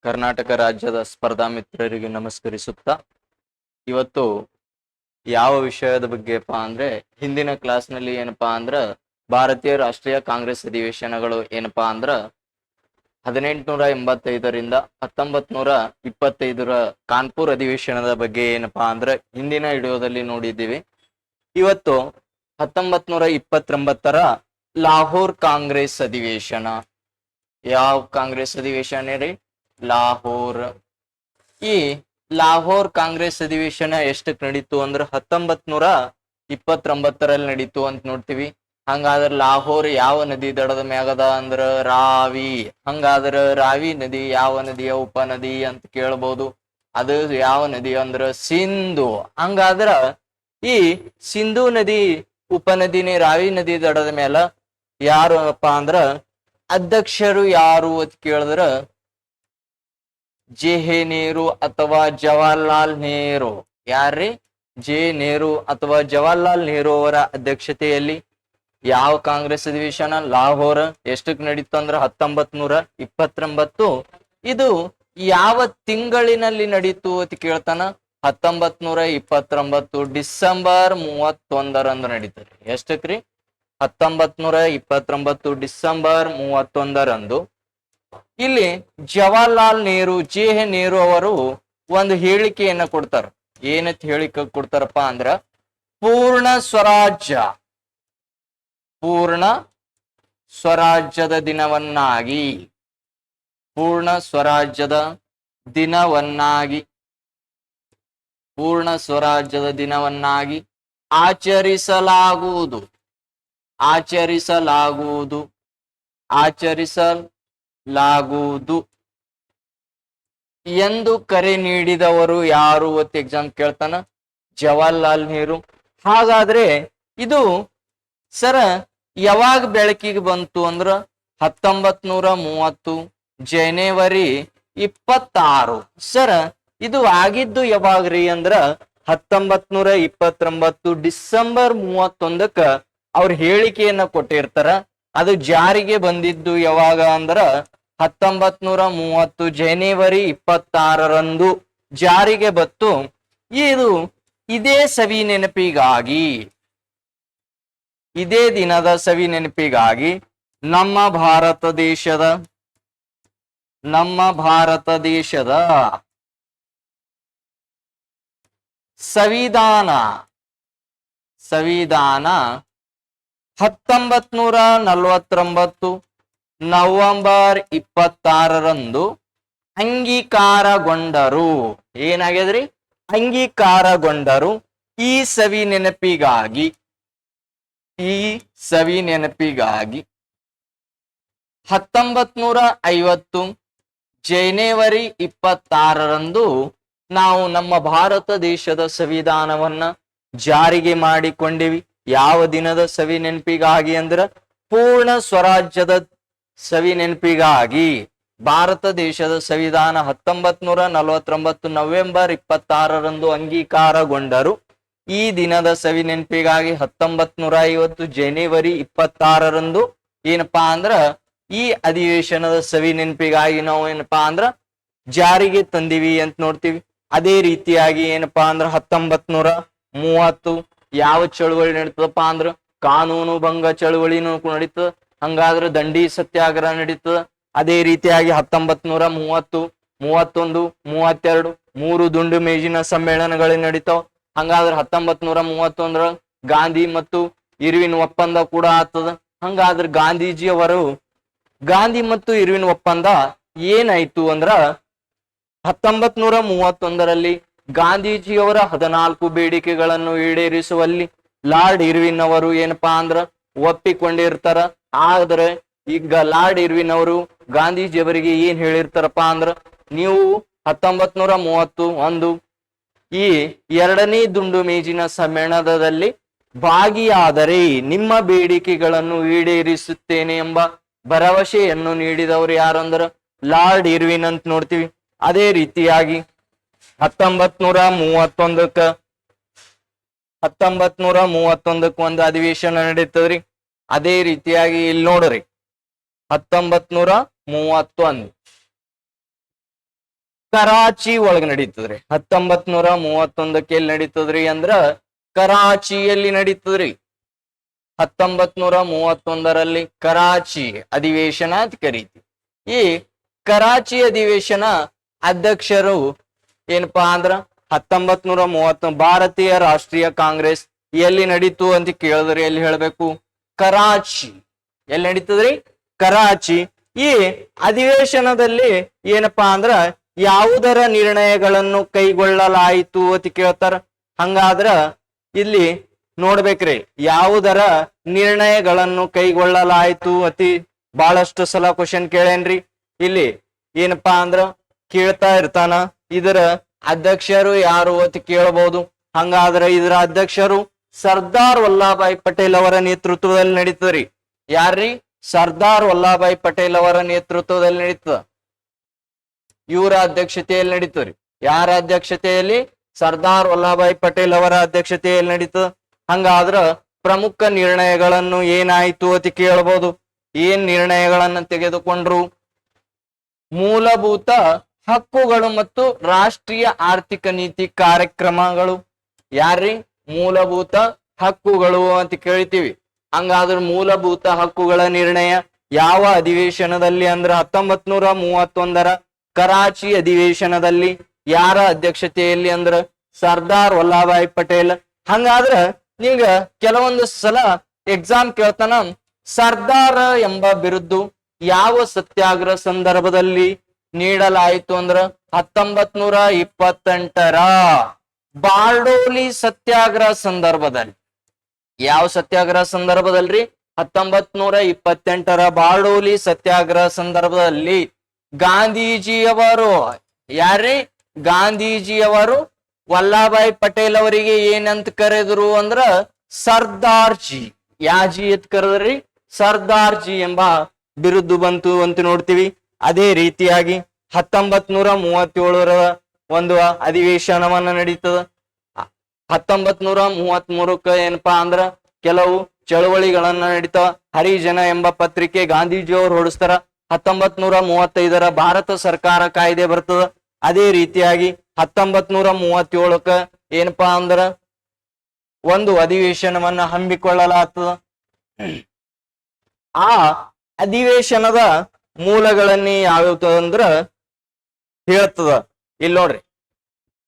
ಕರ್ನಾಟಕ ರಾಜ್ಯದ ಸ್ಪರ್ಧಾ ಮಿತ್ರರಿಗೆ ನಮಸ್ಕರಿಸುತ್ತಾ ಇವತ್ತು ಯಾವ ವಿಷಯದ ಬಗ್ಗೆಪ್ಪ ಅಂದ್ರೆ ಹಿಂದಿನ ಕ್ಲಾಸ್ನಲ್ಲಿ ಏನಪ್ಪಾ ಅಂದ್ರ ಭಾರತೀಯ ರಾಷ್ಟ್ರೀಯ ಕಾಂಗ್ರೆಸ್ ಅಧಿವೇಶನಗಳು ಏನಪ್ಪಾ ಅಂದ್ರ 1885ರಿಂದ 1925 ಕಾನ್ಪುರ್ ಅಧಿವೇಶನದ ಬಗ್ಗೆ ಏನಪ್ಪಾ ಅಂದ್ರ ಹಿಂದಿನ ವಿಡಿಯೋದಲ್ಲಿ ನೋಡಿದ್ದೀವಿ. ಇವತ್ತು 1929 ಲಾಹೋರ್ ಕಾಂಗ್ರೆಸ್ ಅಧಿವೇಶನ. ಯಾವ ಕಾಂಗ್ರೆಸ್ ಅಧಿವೇಶನ ರೀ? ಲಾಹೋರ್. ಈ ಲಾಹೋರ್ ಕಾಂಗ್ರೆಸ್ ಅಧಿವೇಶನ ಎಷ್ಟಕ್ ನಡೀತು ಅಂದ್ರ 1929ರಲ್ಲಿ ನಡೀತು ಅಂತ ನೋಡ್ತೀವಿ. ಹಂಗಾದ್ರ ಲಾಹೋರ್ ಯಾವ ನದಿ ದಡದ ಮ್ಯಾಗದ ಅಂದ್ರ ರಾವಿ. ಹಂಗಾದ್ರ ರಾವಿ ನದಿ ಯಾವ ನದಿಯ ಉಪನದಿ ಅಂತ ಕೇಳ್ಬೋದು. ಅದು ಯಾವ ನದಿ ಅಂದ್ರ ಸಿಂಧು. ಹಂಗಾದ್ರ ಈ ಸಿಂಧು ನದಿ ಉಪನದಿನೇ ರಾವಿ ನದಿ ದಡದ ಮೇಲ ಯಾರಪ್ಪ ಅಂದ್ರ ಅಧ್ಯಕ್ಷರು ಯಾರು ಅಂತ ಕೇಳಿದ್ರ ಜೆ ನೆಹರು ಅಥವಾ ಜವಾಹರ್ಲಾಲ್ ನೆಹರು. ಯಾರ್ರಿ? ಜೆ ನೆಹರು ಅಥವಾ ಜವಾಹರ್ಲಾಲ್ ನೆಹರು ಅವರ ಅಧ್ಯಕ್ಷತೆಯಲ್ಲಿ ಯಾವ ಕಾಂಗ್ರೆಸ್ ಅಧಿವೇಶನ? ಲಾಹೋರ್. ಎಷ್ಟಕ್ ನಡೀತು ಅಂದ್ರ 1929. ಇದು ಯಾವ ತಿಂಗಳಿನಲ್ಲಿ ನಡೀತು ಅಂತ ಕೇಳ್ತಾನ. 1929 ಡಿಸೆಂಬರ್ 31ರಂದು ನಡೀತದೆ. ಎಷ್ಟಕ್ರಿ? 1929 ಡಿಸೆಂಬರ್ 31ರಂದು. ಇಲ್ಲಿ ಜವಾಹರ್ಲಾಲ್ ನೆಹರು, ಜೆ ನೆಹರು ಅವರು ಒಂದು ಹೇಳಿಕೆಯನ್ನ ಕೊಡ್ತಾರ. ಏನಂತ ಹೇಳಿಕೆ ಕೊಡ್ತಾರಪ್ಪ ಅಂದ್ರ ಪೂರ್ಣ ಸ್ವರಾಜ್ಯ, ಪೂರ್ಣ ಸ್ವರಾಜ್ಯದ ದಿನವನ್ನಾಗಿ, ಪೂರ್ಣ ಸ್ವರಾಜ್ಯದ ದಿನವನ್ನಾಗಿ, ಪೂರ್ಣ ಸ್ವರಾಜ್ಯದ ದಿನವನ್ನಾಗಿ ಆಚರಿಸಲಾಗುವುದು, ಆಚರಿಸಲಾಗುವುದು, ಆಚರಿಸಲಾಗುವುದು ಎಂದು ಕರೆ ನೀಡಿದವರು ಯಾರು ಅಂತ ಎಕ್ಸಾಮ್ ಕೇಳ್ತಾನ. ಜವಾಹರ್ಲಾಲ್ ನೆಹರು. ಹಾಗಾದ್ರೆ ಇದು ಸರ ಯಾವಾಗ ಬೆಳಕಿಗೆ ಬಂತು ಅಂದ್ರ 1930 ಜನವರಿ 26. ಸರ ಇದು ಆಗಿದ್ದು ಯಾವಾಗ್ರಿ ಅಂದ್ರ 1929 ಡಿಸೆಂಬರ್ 31ಕ್ಕ ಅವ್ರ ಹೇಳಿಕೆಯನ್ನ ಕೊಟ್ಟಿರ್ತಾರ. ಅದು ಜಾರಿಗೆ ಬಂದಿದ್ದು ಯಾವಾಗ ಅಂದ್ರ 1930 ಜನವರಿ 26ರಂದು ಜಾರಿಗೆ ಬತ್ತು. ಇದು ಇದೇ ಸವಿ ನೆನಪಿಗಾಗಿ, ಇದೇ ದಿನದ ಸವಿ ನೆನಪಿಗಾಗಿ ನಮ್ಮ ಭಾರತ ದೇಶದ ಸಂವಿಧಾನ 1949 ನವೆಂಬರ್ 26ರಂದು ಅಂಗೀಕಾರಗೊಂಡರು. ಏನಾಗ್ಯದ್ರಿ? ಅಂಗೀಕಾರಗೊಂಡರು. ಈ ಸವಿ ನೆನಪಿಗಾಗಿ, ಈ ಸವಿ ನೆನಪಿಗಾಗಿ 1950 ಜನವರಿ 26ರಂದು ನಾವು ನಮ್ಮ ಭಾರತ ದೇಶದ ಸಂವಿಧಾನವನ್ನ ಜಾರಿಗೆ ಮಾಡಿಕೊಂಡಿವಿ. ಯಾವ ದಿನದ ಸವಿ ನೆನಪಿಗಾಗಿ ಅಂದ್ರ ಪೂರ್ಣ ಸ್ವರಾಜ್ಯದ ಸವಿ ನೆನಪಿಗಾಗಿ ಭಾರತ ದೇಶದ ಸಂವಿಧಾನ 1949 ನವೆಂಬರ್ 26ರಂದು ಅಂಗೀಕಾರಗೊಂಡರು. ಈ ದಿನದ ಸವಿ ನೆನಪಿಗಾಗಿ 1950 ಜನವರಿ 26ರಂದು ಏನಪ್ಪಾ ಅಂದ್ರ ಈ ಅಧಿವೇಶನದ ಸವಿ ನೆನಪಿಗಾಗಿ ನಾವು ಏನಪ್ಪಾ ಅಂದ್ರ ಜಾರಿಗೆ ತಂದಿವಿ ಅಂತ ನೋಡ್ತೀವಿ. ಅದೇ ರೀತಿಯಾಗಿ ಏನಪ್ಪಾ ಅಂದ್ರ 1930 ಯಾವ ಚಳುವಳಿ ನಡೀತದಪ್ಪ ಅಂದ್ರ ಕಾನೂನು ಭಂಗ ಚಳುವಳಿನೂ ನಡೀತದ. ಹಂಗಾದ್ರ ದಂಡಿ ಸತ್ಯಾಗ್ರಹ ನಡೀತದ. ಅದೇ ರೀತಿಯಾಗಿ 1930, 31, 32 3 ದುಂಡು ಮೇಜಿನ ಸಮ್ಮೇಳನಗಳು ನಡೀತಾವ. ಹಂಗಾದ್ರ 1931 ಗಾಂಧಿ ಮತ್ತು ಇರ್ವಿನ್ ಒಪ್ಪಂದ ಕೂಡ ಆಗ್ತದ. ಹಂಗಾದ್ರ ಗಾಂಧಿ ಮತ್ತು ಇರ್ವಿನ್ ಒಪ್ಪಂದ ಏನಾಯ್ತು ಅಂದ್ರ 1931ರಲ್ಲಿ ಗಾಂಧೀಜಿಯವರ 14 ಬೇಡಿಕೆಗಳನ್ನು ಈಡೇರಿಸುವಲ್ಲಿ ಲಾರ್ಡ್ ಇರ್ವಿನ್ ಅವರು ಏನಪ್ಪಾ ಅಂದ್ರ ಒಪ್ಪಿಕೊಂಡಿರ್ತಾರ. ಆದ್ರೆ ಈಗ ಲಾರ್ಡ್ ಇರ್ವಿನ್ ಅವರು ಗಾಂಧೀಜಿಯವರಿಗೆ ಏನ್ ಹೇಳಿರ್ತಾರಪ್ಪ ಅಂದ್ರ ನೀವು 1931 ಈ 2ನೇ ದುಂಡು ಮೇಜಿನ ಸಮ್ಮೇಳನದಲ್ಲಿ ಭಾಗಿಯಾದರೆ ನಿಮ್ಮ ಬೇಡಿಕೆಗಳನ್ನು ಈಡೇರಿಸುತ್ತೇನೆ ಎಂಬ ಭರವಸೆಯನ್ನು ನೀಡಿದವರು ಯಾರಂದ್ರ ಲಾರ್ಡ್ ಇರ್ವಿನ್ ಅಂತ ನೋಡ್ತೀವಿ. ಅದೇ ರೀತಿಯಾಗಿ 1931 ಒಂದು ಅಧಿವೇಶನ ನಡೀತದ್ರಿ. ಅದೇ ರೀತಿಯಾಗಿ ಇಲ್ಲಿ ನೋಡ್ರಿ 1931 ಕರಾಚಿ ಒಳಗ ನಡೀತದ್ರಿ. 1931 ಎಲ್ಲಿ ನಡೀತದ್ರಿ ಅಂದ್ರ ಕರಾಚಿಯಲ್ಲಿ ನಡೀತದ್ರಿ. 1931 ಕರಾಚಿ ಅಧಿವೇಶನ ಅಂತ ಕರೀತೀವಿ. ಈ ಕರಾಚಿ ಅಧಿವೇಶನ ಅಧ್ಯಕ್ಷರು ಏನಪ್ಪಾ ಅಂದ್ರ 1930 ಭಾರತೀಯ ರಾಷ್ಟ್ರೀಯ ಕಾಂಗ್ರೆಸ್ ಎಲ್ಲಿ ನಡೀತು ಅಂತ ಕೇಳಿದ್ರೆ ಎಲ್ಲಿ ಹೇಳ್ಬೇಕು? ಕರಾಚಿ. ಎಲ್ಲಿ ನಡೀತದ್ರಿ? ಕರಾಚಿ. ಈ ಅಧಿವೇಶನದಲ್ಲಿ ಏನಪ್ಪಾ ಅಂದ್ರ ಯಾವುದರ ನಿರ್ಣಯಗಳನ್ನು ಕೈಗೊಳ್ಳಲಾಯಿತು ಅಂತ ಕೇಳ್ತಾರ. ಹಂಗಾದ್ರ ಇಲ್ಲಿ ನೋಡ್ಬೇಕ್ರಿ, ಯಾವುದರ ನಿರ್ಣಯಗಳನ್ನು ಕೈಗೊಳ್ಳಲಾಯಿತು ಅತಿ ಬಹಳಷ್ಟು ಸಲ ಕ್ವಶನ್ ಕೇಳೇನ್ರಿ. ಇಲ್ಲಿ ಏನಪ್ಪಾ ಅಂದ್ರ ಕೇಳ್ತಾ ಇರ್ತಾನ, ಇದರ ಅಧ್ಯಕ್ಷರು ಯಾರು ಅಂತ ಕೇಳಬಹುದು. ಹಂಗಾದ್ರೆ ಇದರ ಅಧ್ಯಕ್ಷರು ಸರ್ದಾರ್ ವಲ್ಲಭಾಯ್ ಪಟೇಲ್ ಅವರ ನೇತೃತ್ವದಲ್ಲಿ ನಡೀತದ್ರಿ. ಯಾರ್ರಿ? ಸರ್ದಾರ್ ವಲ್ಲಭಾಯ್ ಪಟೇಲ್ ಅವರ ನೇತೃತ್ವದಲ್ಲಿ ನಡೀತದ. ಇವರ ಅಧ್ಯಕ್ಷತೆಯಲ್ಲಿ ನಡೀತದ್ರಿ. ಯಾರ ಅಧ್ಯಕ್ಷತೆಯಲ್ಲಿ? ಸರ್ದಾರ್ ವಲ್ಲಭಾಯ್ ಪಟೇಲ್ ಅವರ ಅಧ್ಯಕ್ಷತೆಯಲ್ಲಿ ನಡೀತದ. ಹಂಗಾದ್ರ ಪ್ರಮುಖ ನಿರ್ಣಯಗಳನ್ನು ಏನಾಯ್ತು ಅಂತ ಕೇಳಬಹುದು. ಏನ್ ನಿರ್ಣಯಗಳನ್ನ ತೆಗೆದುಕೊಂಡ್ರು? ಮೂಲಭೂತ ಹಕ್ಕುಗಳು ಮತ್ತು ರಾಷ್ಟ್ರೀಯ ಆರ್ಥಿಕ ನೀತಿ ಕಾರ್ಯಕ್ರಮಗಳು. ಯಾರ್ರಿ? ಮೂಲಭೂತ ಹಕ್ಕುಗಳು ಅಂತ ಕೇಳ್ತೀವಿ. ಹಂಗಾದ್ರೆ ಮೂಲಭೂತ ಹಕ್ಕುಗಳ ನಿರ್ಣಯ ಯಾವ ಅಧಿವೇಶನದಲ್ಲಿ ಅಂದ್ರ 1931 ಕರಾಚಿ ಅಧಿವೇಶನದಲ್ಲಿ. ಯಾರ ಅಧ್ಯಕ್ಷತೆಯಲ್ಲಿ ಅಂದ್ರ ಸರ್ದಾರ್ ವಲ್ಲಭಾಯ್ ಪಟೇಲ್. ಹಂಗಾದ್ರ ನಿಮ್ಗ ಕೆಲವೊಂದು ಸಲ ಎಕ್ಸಾಮ್ ಕೇಳ್ತಾನ, ಸರ್ದಾರ್ ಎಂಬ ಬಿರುದು ಯಾವ ಸತ್ಯಾಗ್ರಹ ಸಂದರ್ಭದಲ್ಲಿ ನೀಡಲಾಯಿತು ಅಂದ್ರ 1928 ಬಾರ್ಡೋಲಿ ಸತ್ಯಾಗ್ರಹ ಸಂದರ್ಭದಲ್ಲಿ. ಯಾವ ಸತ್ಯಾಗ್ರಹ ಸಂದರ್ಭದಲ್ರಿ? 1928 ಬಾರ್ಡೋಲಿ ಸತ್ಯಾಗ್ರಹ ಸಂದರ್ಭದಲ್ಲಿ ಗಾಂಧೀಜಿಯವರು, ಯಾರೇ ಗಾಂಧೀಜಿಯವರು ವಲ್ಲಭಾಯ್ ಪಟೇಲ್ ಅವರಿಗೆ ಏನಂತ ಕರೆದ್ರು ಅಂದ್ರ ಸರ್ದಾರ್ಜಿ. ಯಾಜಿ ಎತ್ ಕರೆದ್ರಿ? ಸರ್ದಾರ್ಜಿ ಎಂಬ ಬಿರುದು ಬಂತು ಅಂತ ನೋಡ್ತೀವಿ. ಅದೇ ರೀತಿಯಾಗಿ 1937 ಒಂದು ಅಧಿವೇಶನವನ್ನ ನಡೀತದ. 1933 ಏನಪ್ಪಾ ಅಂದ್ರ ಕೆಲವು ಚಳವಳಿಗಳನ್ನ ನಡೀತಾವ. ಹರಿಜನ ಎಂಬ ಪತ್ರಿಕೆ ಗಾಂಧೀಜಿಯವರು ಹೊರಡಿಸ್ತಾರ. 1935 ಭಾರತ ಸರ್ಕಾರ ಕಾಯ್ದೆ ಬರ್ತದ. ಅದೇ ರೀತಿಯಾಗಿ 1937 ಏನಪ್ಪಾ ಅಂದ್ರ ಒಂದು ಅಧಿವೇಶನವನ್ನ ಹಮ್ಮಿಕೊಳ್ಳಲಾಗ್ತದ. ಆ ಅಧಿವೇಶನದ ಮೂಲಗಳನ್ನೇ ಯಾವ್ಯಾವ ಅಂದ್ರ ಹೇಳ್ತದ ಇಲ್ಲಿ ನೋಡ್ರಿ.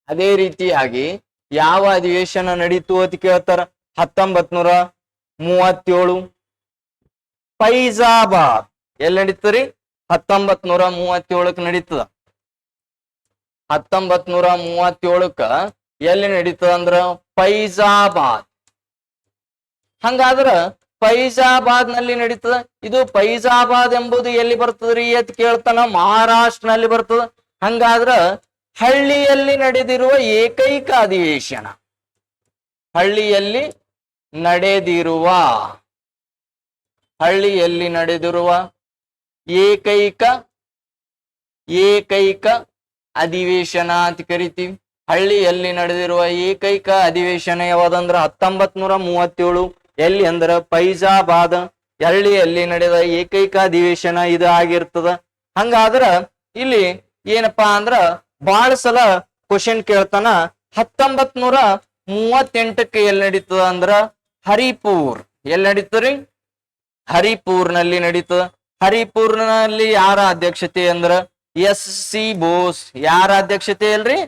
ಅದೇ ರೀತಿಯಾಗಿ ಯಾವ ಅಧಿವೇಶನ ನಡೀತು ಅಂತ ಕೇಳ್ತಾರ. 1937 ಫೈಜಾಬಾದ್ ಎಲ್ಲಿ ನಡೀತದ್ರಿ? 1937 ನಡೀತದ. 1937 ಎಲ್ಲಿ ನಡೀತದ ಅಂದ್ರ ಫೈಜಾಬಾದ್. ಹಂಗಾದ್ರ ಫೈಜಾಬಾದ್ ನಲ್ಲಿ ನಡೀತದ. ಇದು ಫೈಜಾಬಾದ್ ಎಂಬುದು ಎಲ್ಲಿ ಬರ್ತದ್ರಿ ಅಂತ ಕೇಳ್ತಾನ? ಮಹಾರಾಷ್ಟ್ರ ನಲ್ಲಿ ಬರ್ತದ. ಹಂಗಾದ್ರ ಹಳ್ಳಿಯಲ್ಲಿ ನಡೆದಿರುವ ಏಕೈಕ ಅಧಿವೇಶನ, ಹಳ್ಳಿಯಲ್ಲಿ ನಡೆದಿರುವ ಏಕೈಕ ಅಧಿವೇಶನ ಅಂತ ಕರಿತೀವಿ. ಹಳ್ಳಿಯಲ್ಲಿ ನಡೆದಿರುವ ಏಕೈಕ ಅಧಿವೇಶನ ಯಾವ್ದಂದ್ರ 1937 ಎಲ್ಲಿ ಅಂದ್ರ ಫೈಜಾಬಾದ್ ಹಳ್ಳಿಯಲ್ಲಿ ನಡೆದ ಏಕೈಕ ಅಧಿವೇಶನ ಇದು ಆಗಿರ್ತದ. ಹಂಗಾದ್ರ ಇಲ್ಲಿ ಏನಪ್ಪಾ ಅಂದ್ರ ಬಹಳ ಸಲ ಕ್ವಶನ್ ಕೇಳ್ತಾನ. 1938 ಎಲ್ಲಿ ನಡೀತದ ಅಂದ್ರ ಹರಿಪುರ್. ಎಲ್ಲಿ ನಡೀತದ್ರಿ? ಹರಿಪುರ್ ನಲ್ಲಿ ನಡೀತದ. ಹರಿಪುರ್ ನಲ್ಲಿ ಯಾರ ಅಧ್ಯಕ್ಷತೆ ಅಂದ್ರ SC ಬೋಸ್. ಯಾರ ಅಧ್ಯಕ್ಷತೆ ಅಲ್ರಿ?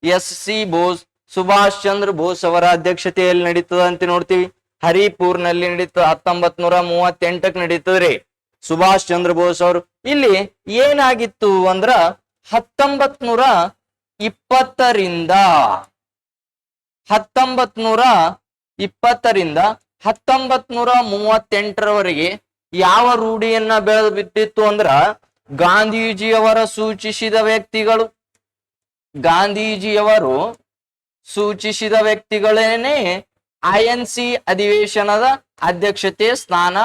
SC ಬೋಸ್, ಸುಭಾಷ್ ಚಂದ್ರ ಬೋಸ್ ಅವರ ಅಧ್ಯಕ್ಷತೆಯಲ್ಲಿ ನಡೀತದ ಅಂತ ನೋಡ್ತೀವಿ. ಹರಿಪುರ್ ನಲ್ಲಿ ನಡೀತದ. 1938 ನಡೀತದ್ರಿ. ಸುಭಾಷ್ ಚಂದ್ರ ಬೋಸ್ ಅವರು. ಇಲ್ಲಿ ಏನಾಗಿತ್ತು ಅಂದ್ರ 1920ರಿಂದ 1938 ಯಾವ ರೂಢಿಯನ್ನ ಬೆಳೆದು ಬಿಟ್ಟಿತ್ತು ಅಂದ್ರ ಗಾಂಧೀಜಿಯವರ ಸೂಚಿಸಿದ ವ್ಯಕ್ತಿಗಳೇನೆ INC ಅಧಿವೇಶನದ ಅಧ್ಯಕ್ಷತೆ ಸ್ಥಾನ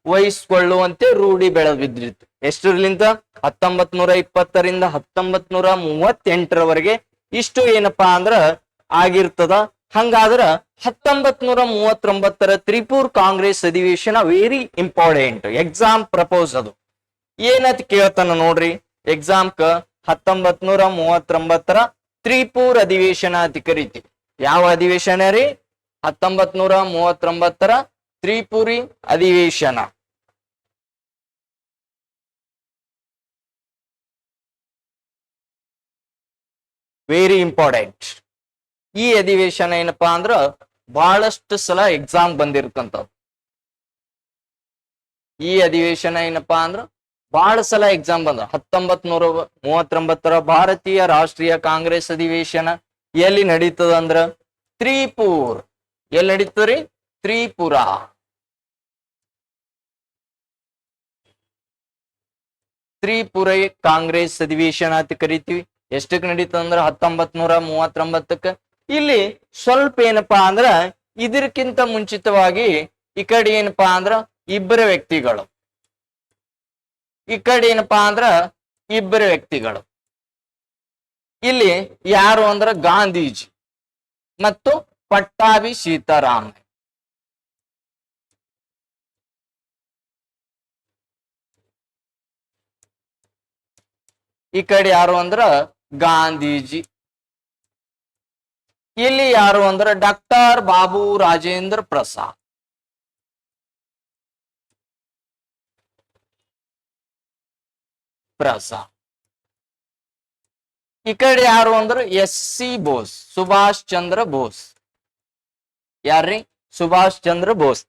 ವಹಿಸಿಕೊಳ್ಳುವಂತೆ ರೂಢಿ ಬೆಳೆದಿತ್ತು. ಎಷ್ಟರಲಿಂದ? 1920ರಿಂದ 1938 ಇಷ್ಟು ಏನಪ್ಪಾ ಅಂದ್ರ ಆಗಿರ್ತದ. ಹಂಗಾದ್ರ 1939 ತ್ರಿಪುರ್ ಕಾಂಗ್ರೆಸ್ ಅಧಿವೇಶನ ವೆರಿ ಇಂಪಾರ್ಟೆಂಟ್ ಎಕ್ಸಾಮ್ ಪ್ರಪೋಸ್. ಅದು ಏನಂತ ಕೇಳ್ತಾನ ನೋಡ್ರಿ ಎಕ್ಸಾಮ್ಕ. 1939 ತ್ರಿಪುರ ಅಧಿವೇಶನ ಅಂತ ಕರಿತೀವಿ. ಯಾವ ಅಧಿವೇಶನ ರೀ? 1939 ತ್ರಿಪುರಿ ಅಧಿವೇಶನ. Very important. ಈ ಅಧಿವೇಶನ ಏನಪ್ಪಾ ಅಂದ್ರ ಬಹಳಷ್ಟು ಸಲ ಎಕ್ಸಾಮ್ ಬಂದಿರ್ತಂತವ್. ಈ ಅಧಿವೇಶನ ಏನಪ್ಪಾ ಅಂದ್ರ ಬಹಳ ಸಲ ಎಕ್ಸಾಮ್ ಬಂದ. 1939 ಭಾರತೀಯ ರಾಷ್ಟ್ರೀಯ ಕಾಂಗ್ರೆಸ್ ಅಧಿವೇಶನ ಎಲ್ಲಿ ನಡೀತದ ಅಂದ್ರ ತ್ರಿಪುರ್. ಎಲ್ಲಿ ನಡೀತದ್ರಿ? ತ್ರಿಪುರ. ತ್ರಿಪುರ ಕಾಂಗ್ರೆಸ್ ಅಧಿವೇಶನ ಅಂತ ಕರಿತೀವಿ. ಎಷ್ಟಕ್ಕೆ ನಡೀತದ ಅಂದ್ರ 1939. ಇಲ್ಲಿ ಸ್ವಲ್ಪ ಏನಪ್ಪಾ ಅಂದ್ರ ಇದಕ್ಕಿಂತ ಮುಂಚಿತವಾಗಿ ಈ ಕಡೆ ಏನಪ್ಪಾ ಅಂದ್ರ ಇಬ್ಬರು ವ್ಯಕ್ತಿಗಳು, ಈ ಕಡೆ ಏನಪ್ಪಾ ಅಂದ್ರ ಇಬ್ಬರು ವ್ಯಕ್ತಿಗಳು. ಇಲ್ಲಿ ಯಾರು ಅಂದ್ರ ಗಾಂಧೀಜಿ ಮತ್ತು ಪಟ್ಟಾಭಿ ಸೀತಾರಾಮಯ್ಯ. ಈ ಕಡೆ ಯಾರು ಅಂದ್ರ ಗಾಂಧೀಜಿ. ಇಲ್ಲಿ ಯಾರು ಅಂದ್ರ ಡಾಕ್ಟರ್ ಬಾಬು ರಾಜೇಂದ್ರ ಪ್ರಸಾದ್. ಈ ಕಡೆ ಯಾರು ಅಂದ್ರ ಎಸ್.ಸಿ. ಬೋಸ್, ಸುಭಾಷ್ ಚಂದ್ರ ಬೋಸ್. ಯಾರ್ರಿ? ಸುಭಾಷ್ ಚಂದ್ರ ಬೋಸ್.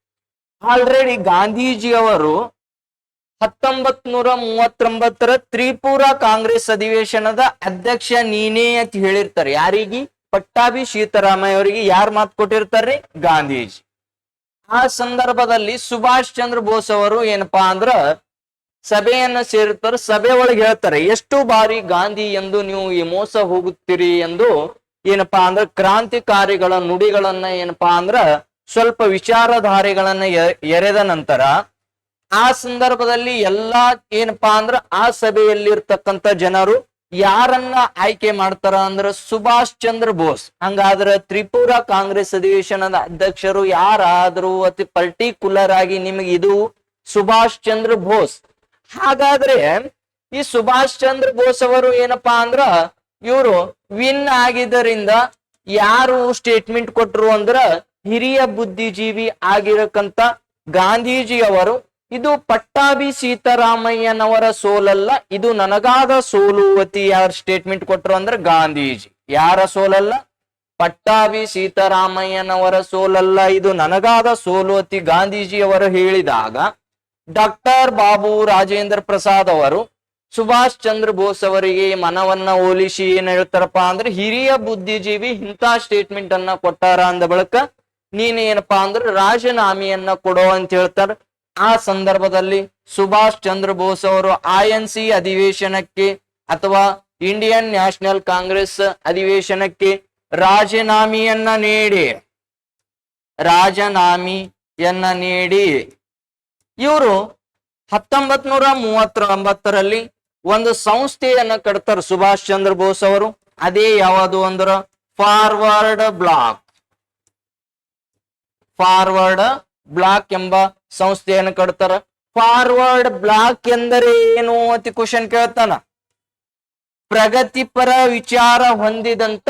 ಆಲ್ರೆಡಿ ಗಾಂಧೀಜಿ ಅವರು 1939 ತ್ರಿಪುರ ಕಾಂಗ್ರೆಸ್ ಅಧಿವೇಶನದ ಅಧ್ಯಕ್ಷ ನೀನೇ ಅಂತ ಹೇಳಿರ್ತಾರೆ. ಯಾರಿಗೆ? ಪಟ್ಟಾಭಿ ಸೀತಾರಾಮಯ್ಯ ಅವರಿಗೆ. ಯಾರು ಮಾತು ಕೊಟ್ಟಿರ್ತಾರ್ರಿ? ಗಾಂಧೀಜಿ. ಆ ಸಂದರ್ಭದಲ್ಲಿ ಸುಭಾಷ್ ಚಂದ್ರ ಬೋಸ್ ಅವರು ಏನಪ್ಪಾ ಅಂದ್ರ ಸಭೆಯನ್ನ ಸೇರುತ್ತಾರೆ. ಸಭೆ ಒಳಗೆ ಹೇಳ್ತಾರೆ, ಎಷ್ಟು ಬಾರಿ ಗಾಂಧಿ ಎಂದು ನೀವು ಮೋಸ ಹೋಗುತ್ತೀರಿ ಎಂದು ಏನಪ್ಪಾ ಅಂದ್ರ ಕ್ರಾಂತಿಕಾರಿಗಳ ನುಡಿಗಳನ್ನ ಏನಪ್ಪಾ ಅಂದ್ರ ಸ್ವಲ್ಪ ವಿಚಾರಧಾರೆಗಳನ್ನ ಎರೆದ ನಂತರ ಆ ಸಂದರ್ಭದಲ್ಲಿ ಎಲ್ಲಾ ಏನಪ್ಪಾ ಅಂದ್ರ ಆ ಸಭೆಯಲ್ಲಿರ್ತಕ್ಕಂಥ ಜನರು ಯಾರನ್ನ ಆಯ್ಕೆ ಮಾಡ್ತಾರ ಅಂದ್ರ ಸುಭಾಷ್ ಚಂದ್ರ ಬೋಸ್. ಹಂಗಾದ್ರ ತ್ರಿಪುರ ಕಾಂಗ್ರೆಸ್ ಅಧಿವೇಶನದ ಅಧ್ಯಕ್ಷರು ಯಾರಾದ್ರು ಅತಿ ಪರ್ಟಿಕ್ಯುಲರ್ ಆಗಿ ನಿಮಗೆ ಇದು ಸುಭಾಷ್ ಚಂದ್ರ ಬೋಸ್. ಹಾಗಾದ್ರೆ ಈ ಸುಭಾಷ್ ಚಂದ್ರ ಬೋಸ್ ಅವರು ಏನಪ್ಪಾ ಅಂದ್ರ ಇವರು ವಿನ್ ಆಗಿದ್ದರಿಂದ ಯಾರು ಸ್ಟೇಟ್ಮೆಂಟ್ ಕೊಟ್ರು ಅಂದ್ರ ಹಿರಿಯ ಬುದ್ಧಿಜೀವಿ ಆಗಿರಕ್ಕಂತ ಗಾಂಧೀಜಿ ಅವರು, ಇದು ಪಟ್ಟಾಭಿ ಸೀತಾರಾಮಯ್ಯನವರ ಸೋಲಲ್ಲ, ಇದು ನನಗಾದ ಸೋಲುವತಿ. ಯಾರು ಸ್ಟೇಟ್ಮೆಂಟ್ ಕೊಟ್ರು ಅಂದ್ರ ಗಾಂಧೀಜಿ. ಯಾರ ಸೋಲಲ್ಲ? ಪಟ್ಟಾಭಿ ಸೀತಾರಾಮಯ್ಯನವರ ಸೋಲಲ್ಲ, ಇದು ನನಗಾದ ಸೋಲುವತಿ ಗಾಂಧೀಜಿ ಅವರು ಹೇಳಿದಾಗ ಡಾಕ್ಟರ್ ಬಾಬು ರಾಜೇಂದ್ರ ಪ್ರಸಾದ್ ಅವರು ಸುಭಾಷ್ ಚಂದ್ರ ಬೋಸ್ ಅವರಿಗೆ ಮನವನ್ನ ಹೋಲಿಸಿ ಏನ್ ಹೇಳ್ತಾರಪ್ಪ ಅಂದ್ರೆ ಹಿರಿಯ ಬುದ್ಧಿಜೀವಿ ಇಂಥ ಸ್ಟೇಟ್ಮೆಂಟ್ ಅನ್ನ ಕೊಟ್ಟಾರ ಅಂದ ಬಳಿಕ ನೀನ್ ಏನಪ್ಪಾ ಅಂದ್ರೆ ರಾಜೀನಾಮೆಯನ್ನ ಕೊಡೋ ಅಂತ ಹೇಳ್ತಾರ. ಆ ಸಂದರ್ಭದಲ್ಲಿ ಸುಭಾಷ್ ಚಂದ್ರ ಬೋಸ್ ಅವರು INC ಅಧಿವೇಶನಕ್ಕೆ ಅಥವಾ ಇಂಡಿಯನ್ ನ್ಯಾಷನಲ್ ಕಾಂಗ್ರೆಸ್ ಅಧಿವೇಶನಕ್ಕೆ ರಾಜೀನಾಮೆಯನ್ನ ನೀಡಿ ಇವರು 1939 ಒಂದು ಸಂಸ್ಥೆಯನ್ನ ಕಟ್ತಾರ ಸುಭಾಷ್ ಚಂದ್ರ ಬೋಸ್ ಅವರು. ಅದೇ ಯಾವುದು ಅಂದ್ರ ಫಾರ್ವರ್ಡ್ ಬ್ಲಾಕ್ ಎಂಬ ಸಂಸ್ಥೆಯನ್ನು ಕಟ್ತಾರ. ಫಾರ್ವರ್ಡ್ ಬ್ಲಾಕ್ ಎಂದರೆ ಏನು ಅಂತ ಕ್ವಶನ್ ಕೇಳ್ತಾನ. ಪ್ರಗತಿಪರ ವಿಚಾರ ಹೊಂದಿದಂತ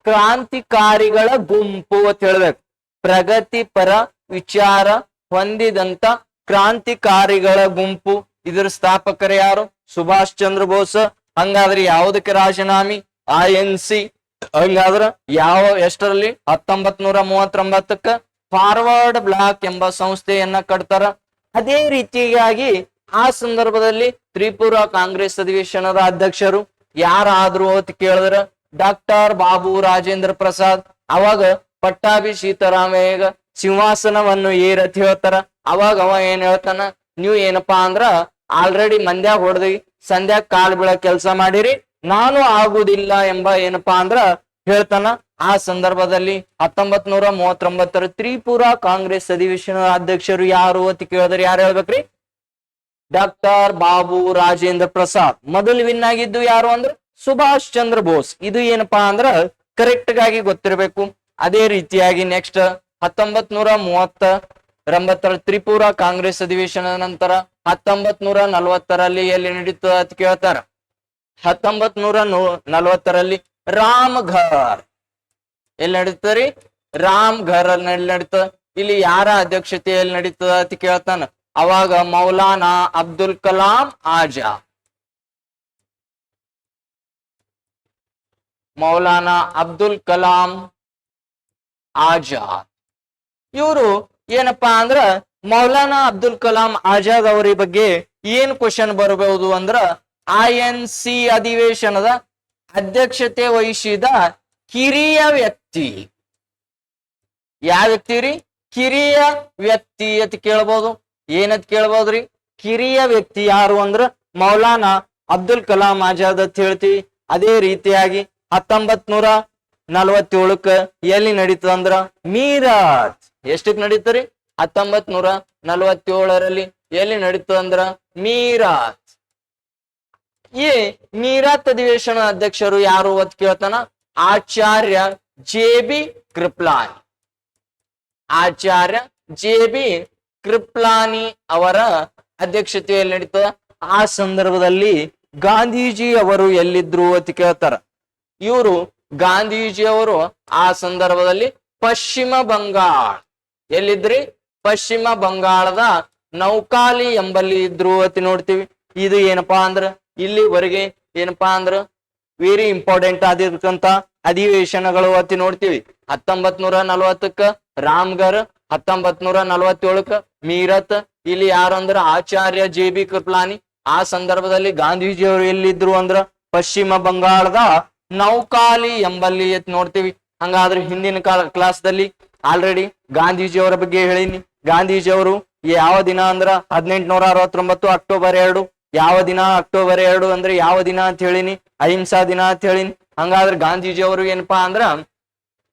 ಕ್ರಾಂತಿಕಾರಿಗಳ ಗುಂಪು ಅಂತ ಹೇಳ್ಬೇಕು. ಪ್ರಗತಿಪರ ವಿಚಾರ ಹೊಂದಿದಂತ ಕ್ರಾಂತಿಕಾರಿಗಳ ಗುಂಪು. ಇದರ ಸ್ಥಾಪಕರು ಯಾರು? ಸುಭಾಷ್ ಚಂದ್ರ ಬೋಸ್. ಹಂಗಾದ್ರೆ ಯಾವುದಕ್ಕೆ ರಾಜೀನಾಮೆ? INC. ಹಂಗಾದ್ರ ಎಷ್ಟರಲ್ಲಿ? 1939 ಫಾರ್ವರ್ಡ್ ಬ್ಲಾಕ್ ಎಂಬ ಸಂಸ್ಥೆಯನ್ನ ಕಟ್ತಾರ. ಅದೇ ರೀತಿಯಾಗಿ ಆ ಸಂದರ್ಭದಲ್ಲಿ ತ್ರಿಪುರ ಕಾಂಗ್ರೆಸ್ ಅಧಿವೇಶನದ ಅಧ್ಯಕ್ಷರು ಯಾರಾದ್ರು ಅಂತ ಕೇಳಿದ್ರ ಡಾಕ್ಟರ್ ಬಾಬು ರಾಜೇಂದ್ರ ಪ್ರಸಾದ್. ಅವಾಗ ಪಟ್ಟಾಭಿ ಸೀತಾರಾಮಯ್ಯ ಸಿಂಹಾಸನವನ್ನು ಏರತ್ ಹೇಳ್ತಾರ. ಅವಾಗ ಅವ ಏನ್ ಹೇಳ್ತಾನ, ನೀವು ಏನಪ್ಪಾ ಅಂದ್ರ ಆಲ್ರೆಡಿ ಮಂದ್ಯಾಗ ಹೊಡೆದಿ ಸಂಧ್ಯಾಗ ಕಾಲ್ ಬೀಳ ಕೆಲಸ ಮಾಡಿರಿ, ನಾನು ಆಗುದಿಲ್ಲ ಎಂಬ ಏನಪ್ಪಾ ಅಂದ್ರ ಹೇಳ್ತಾನ. ಆ ಸಂದರ್ಭದಲ್ಲಿ 1939 ತ್ರಿಪುರ ಕಾಂಗ್ರೆಸ್ ಅಧಿವೇಶನದ ಅಧ್ಯಕ್ಷರು ಯಾರು ಅಂತ ಕೇಳಿದ್ರೆ ಯಾರು ಹೇಳ್ಬೇಕ್ರಿ? ಡಾಕ್ಟರ್ ಬಾಬು ರಾಜೇಂದ್ರ ಪ್ರಸಾದ್. ಮೊದಲು ವಿನ್ ಆಗಿದ್ದು ಯಾರು ಅಂದ್ರೆ ಸುಭಾಷ್ ಚಂದ್ರ ಬೋಸ್. ಇದು ಏನಪ್ಪಾ ಅಂದ್ರ ಕರೆಕ್ಟ್ ಗಾಗಿ ಗೊತ್ತಿರಬೇಕು. ಅದೇ ರೀತಿಯಾಗಿ ನೆಕ್ಸ್ಟ್ 1939 ತ್ರಿಪುರ ಕಾಂಗ್ರೆಸ್ ಅಧಿವೇಶನದ ನಂತರ 1940 ಎಲ್ಲಿ ನಡೀತದ ಅಂತ ಕೇಳ್ತಾರ. 1940ರಲ್ಲಿ ರಾಮ್ಘರ್ ಎಲ್ಲಿ ನಡೀತದ್ರಿ? ರಾಮ್ಘರ್ ಅಲ್ಲಿ ನಡೀತದ. ಇಲ್ಲಿ ಯಾರ ಅಧ್ಯಕ್ಷತೆಯಲ್ಲಿ ನಡೀತದ ಅಂತ ಕೇಳ್ತಾನ. ಅವಾಗ ಮೌಲಾನಾ ಅಬ್ದುಲ್ ಕಲಾಂ ಆಜಾದ್. ಮೌಲಾನಾ ಅಬ್ದುಲ್ ಕಲಾಂ ಆಜಾದ್ ಇವರು ಏನಪ್ಪಾ ಅಂದ್ರ ಮೌಲಾನಾ ಅಬ್ದುಲ್ ಕಲಾಂ ಆಜಾದ್ ಅವರ ಬಗ್ಗೆ ಏನ್ ಕ್ವಶನ್ ಬರಬಹುದು ಅಂದ್ರ INC ಅಧಿವೇಶನದ ಅಧ್ಯಕ್ಷತೆ ವಹಿಸಿದ ಕಿರಿಯ ವ್ಯಕ್ತಿ. ಯಾವ ವ್ಯಕ್ತಿ ರೀ? ಕಿರಿಯ ವ್ಯಕ್ತಿ ಅಂತ ಕೇಳ್ಬೋದು. ಏನಂತ ಕೇಳ್ಬೋದ್ರಿ? ಕಿರಿಯ ವ್ಯಕ್ತಿ ಯಾರು ಅಂದ್ರ ಮೌಲಾನಾ ಅಬ್ದುಲ್ ಕಲಾಂ ಆಜಾದ್ ಅಂತ ಹೇಳ್ತೀವಿ. ಅದೇ ರೀತಿಯಾಗಿ 1947ಕ್ಕ ಎಲ್ಲಿ ನಡೀತದ ಅಂದ್ರ ಮೀರತ್. ಎಷ್ಟಕ್ ನಡೀತರಿ? 1947ರಲ್ಲಿ ಎಲ್ಲಿ ನಡೀತದ ಅಂದ್ರ ಮೀರತ್. ಈ ಮೀರತ್ ಅಧಿವೇಶನ ಅಧ್ಯಕ್ಷರು ಯಾರು ಅಂತ ಕೇಳ್ತಾನ? ಆಚಾರ್ಯ JB ಕೃಪ್ಲಾನಿ. ಆಚಾರ್ಯ JB ಕೃಪ್ಲಾನಿ ಅವರ ಅಧ್ಯಕ್ಷತೆಯಲ್ಲಿ ನಡೀತದ. ಆ ಸಂದರ್ಭದಲ್ಲಿ ಗಾಂಧೀಜಿ ಅವರು ಎಲ್ಲಿದ್ರು ಅಂತ ಕೇಳ್ತಾರ. ಇವರು ಗಾಂಧೀಜಿ ಅವರು ಆ ಸಂದರ್ಭದಲ್ಲಿ ಪಶ್ಚಿಮ ಬಂಗಾಳ ಎಲ್ಲಿದ್ರಿ? ಪಶ್ಚಿಮ ಬಂಗಾಳದ ನೌಕಾಲಿ ಎಂಬಲ್ಲಿ ಇದ್ರು ಅಂತ ನೋಡ್ತೀವಿ. ಇದು ಏನಪ್ಪಾ ಅಂದ್ರ ಇಲ್ಲಿವರೆಗೆ ಏನಪ್ಪಾ ಅಂದ್ರ ವೆರಿ ಇಂಪಾರ್ಟೆಂಟ್ ಆಗಿರ್ತಕ್ಕಂತ ಅಧಿವೇಶನಗಳು ಅಂತ ನೋಡ್ತೀವಿ. 1940ಕ್ಕ ರಾಮ್ಘರ್, 1947ಕ್ಕ ಮೀರತ್. ಇಲ್ಲಿ ಯಾರಂದ್ರ ಆಚಾರ್ಯ JB ಕೃಪ್ಲಾನಿ. ಆ ಸಂದರ್ಭದಲ್ಲಿ ಗಾಂಧೀಜಿ ಅವರು ಎಲ್ಲಿದ್ರು ಅಂದ್ರ ಪಶ್ಚಿಮ ಬಂಗಾಳದ ನೌಕಾಲಿ ಎಂಬಲ್ಲಿ ಅಂತ ನೋಡ್ತೀವಿ. ಹಂಗಾದ್ರೆ ಹಿಂದಿನ ಕ್ಲಾಸ್ದಲ್ಲಿ ಆಲ್ರೆಡಿ ಗಾಂಧೀಜಿ ಅವರ ಬಗ್ಗೆ ಹೇಳಿನಿ. ಗಾಂಧೀಜಿ ಅವರು ಯಾವ ದಿನ ಅಂದ್ರ 1869 ಅಕ್ಟೋಬರ್ 2. ಯಾವ ದಿನ? ಅಕ್ಟೋಬರ್ 2 ಅಂದ್ರೆ ಯಾವ ದಿನ ಅಂತ ಹೇಳಿನಿ? ಅಹಿಂಸಾ ದಿನ ಅಂತ ಹೇಳಿನಿ. ಹಂಗಾದ್ರೆ ಗಾಂಧೀಜಿ ಅವರು ಏನಪ್ಪಾ ಅಂದ್ರ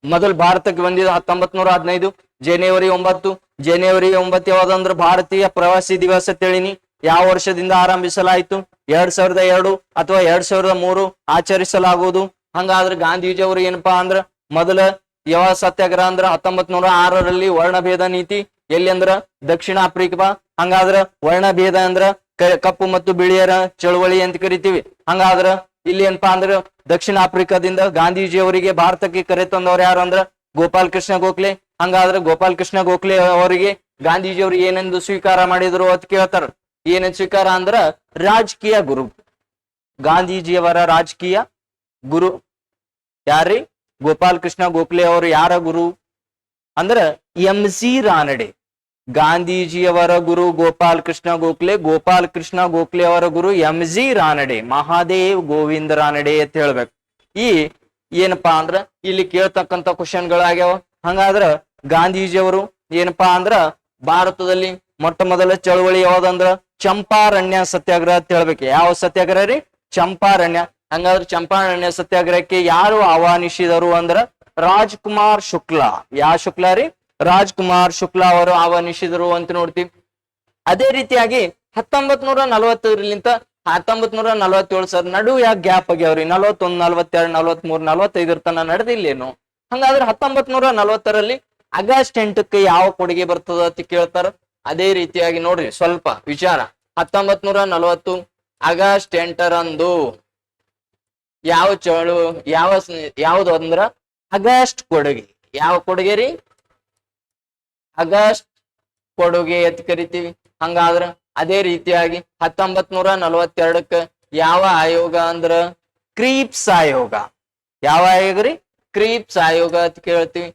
ಮೊದಲು ಭಾರತಕ್ಕೆ ಬಂದಿದ್ದು 1915 ಜನವರಿ 9. ಜನವರಿ 9 ಯಾವ್ದಂದ್ರ ಭಾರತೀಯ ಪ್ರವಾಸಿ ದಿವಸ ಅಂತ ಹೇಳಿನಿ. ಯಾವ ವರ್ಷದಿಂದ ಆರಂಭಿಸಲಾಯಿತು? 2002 ಅಥವಾ 2003 ಆಚರಿಸಲಾಗುವುದು. ಹಂಗಾದ್ರೆ ಗಾಂಧೀಜಿ ಅವರು ಏನಪ್ಪಾ ಅಂದ್ರ ಮೊದಲ ಯಾವ ಸತ್ಯಾಗ್ರಹ ಅಂದ್ರ 1906ರಲ್ಲಿ ವರ್ಣಭೇದ ನೀತಿ. ಎಲ್ಲಿ ಅಂದ್ರ ದಕ್ಷಿಣ ಆಫ್ರಿಕಾ. ಹಂಗಾದ್ರ ವರ್ಣಭೇದ ಅಂದ್ರ ಕಪ್ಪು ಮತ್ತು ಬಿಳಿಯರ ಚಳವಳಿ ಅಂತ ಕರಿತೀವಿ. ಹಂಗಾದ್ರ ಇಲ್ಲಿ ಏನಪ್ಪಾ ಅಂದ್ರ ದಕ್ಷಿಣ ಆಫ್ರಿಕಾದಿಂದ ಗಾಂಧೀಜಿ ಅವರಿಗೆ ಭಾರತಕ್ಕೆ ಕರೆ ತಂದವ್ರು ಯಾರು ಅಂದ್ರ ಗೋಪಾಲ್ ಕೃಷ್ಣ ಗೋಖಲೆ. ಹಂಗಾದ್ರೆ ಗೋಪಾಲ್ ಕೃಷ್ಣ ಗೋಖಲೆ ಅವರಿಗೆ ಗಾಂಧೀಜಿ ಅವರು ಏನೆಂದು ಸ್ವೀಕಾರ ಮಾಡಿದ್ರು ಅಂತ ಕೇಳ್ತಾರ. ಏನೇನ್ ಸ್ವೀಕಾರ ಅಂದ್ರ ರಾಜಕೀಯ ಗುರು. ಗಾಂಧೀಜಿಯವರ ರಾಜಕೀಯ ಗುರು ಯಾರ್ರಿ? ಗೋಪಾಲ್ ಕೃಷ್ಣ ಗೋಖಲೆ ಅವರು ಯಾರ ಗುರು ಅಂದ್ರ MG ರಾನಡೆ. ಗಾಂಧೀಜಿಯವರ ಗುರು ಗೋಪಾಲ್ ಕೃಷ್ಣ ಗೋಖಲೆ. ಗೋಪಾಲ್ ಕೃಷ್ಣ ಗೋಖಲೆ ಅವರ ಗುರು MG ರಾನಡೆ, ಮಹಾದೇವ್ ಗೋವಿಂದ ರಾನಡೆ ಅಂತ ಹೇಳ್ಬೇಕು. ಈ ಏನಪ್ಪಾ ಅಂದ್ರ ಇಲ್ಲಿ ಕೇಳ್ತಕ್ಕಂತ ಕ್ವಶನ್ಗಳಾಗ್ಯಾವ. ಹಂಗಾದ್ರ ಗಾಂಧೀಜಿಯವರು ಏನಪ್ಪಾ ಅಂದ್ರ ಭಾರತದಲ್ಲಿ ಮೊಟ್ಟ ಮೊದಲ ಚಳವಳಿ ಯಾವ್ದಂದ್ರ ಚಂಪಾರಣ್ಯ ಸತ್ಯಾಗ್ರಹ ಅಂತ ಹೇಳ್ಬೇಕು. ಯಾವ ಸತ್ಯಾಗ್ರಹ ರೀ? ಚಂಪಾರಣ್ಯ. ಹಂಗಾದ್ರೆ ಚಂಪಾರಣ್ಯ ಸತ್ಯಾಗ್ರಹಕ್ಕೆ ಯಾರು ಆಹ್ವಾನಿಸಿದರು ಅಂದ್ರ ರಾಜ್ಕುಮಾರ್ ಶುಕ್ಲಾ. ಯಾವ ಶುಕ್ಲಾ ರೀ? ರಾಜ್ಕುಮಾರ್ ಶುಕ್ಲಾ ಅವರು ಆಹ್ವಾನಿಸಿದರು ಅಂತ ನೋಡ್ತೀವಿ. ಅದೇ ರೀತಿಯಾಗಿ 1940ರಿಂದ 1947 ಸರ್ ನಡು ಯಾಕೆ ಗ್ಯಾಪ್ ಆಗ್ಯಾವ್ರಿ? 41, 42, 43, 45 ತನ ನಡೆದಿಲ್ಲೇನು? ಹಂಗಾದ್ರೆ 1940ರಲ್ಲಿ ಆಗಸ್ಟ್ 8ಕ್ಕೆ ಯಾವ ಕೊಡುಗೆ ಬರ್ತದ ಅಂತ ಕೇಳ್ತಾರ. ಅದೇ ರೀತಿಯಾಗಿ ನೋಡ್ರಿ ಸ್ವಲ್ಪ ವಿಚಾರ. 1940 ಆಗಸ್ಟ್ 8ರಂದು ಯಾವ್ದು ಅಂದ್ರ ಆಗಸ್ಟ್ ಕೊಡುಗೆ. ಯಾವ ಕೊಡುಗೆ ರೀ? ಆಗಸ್ಟ್ ಕೊಡುಗೆ ಅಂತ ಕರಿತೀವಿ. ಹಂಗಾದ್ರ ಅದೇ ರೀತಿಯಾಗಿ 1942ಕ್ಕ ಯಾವ ಆಯೋಗ ಅಂದ್ರ ಕ್ರೀಪ್ಸ್ ಆಯೋಗ. ಯಾವ ಆಯೋಗ ರೀ? ಕ್ರೀಪ್ಸ್ ಆಯೋಗ ಅಂತ ಕೇಳ್ತೀವಿ.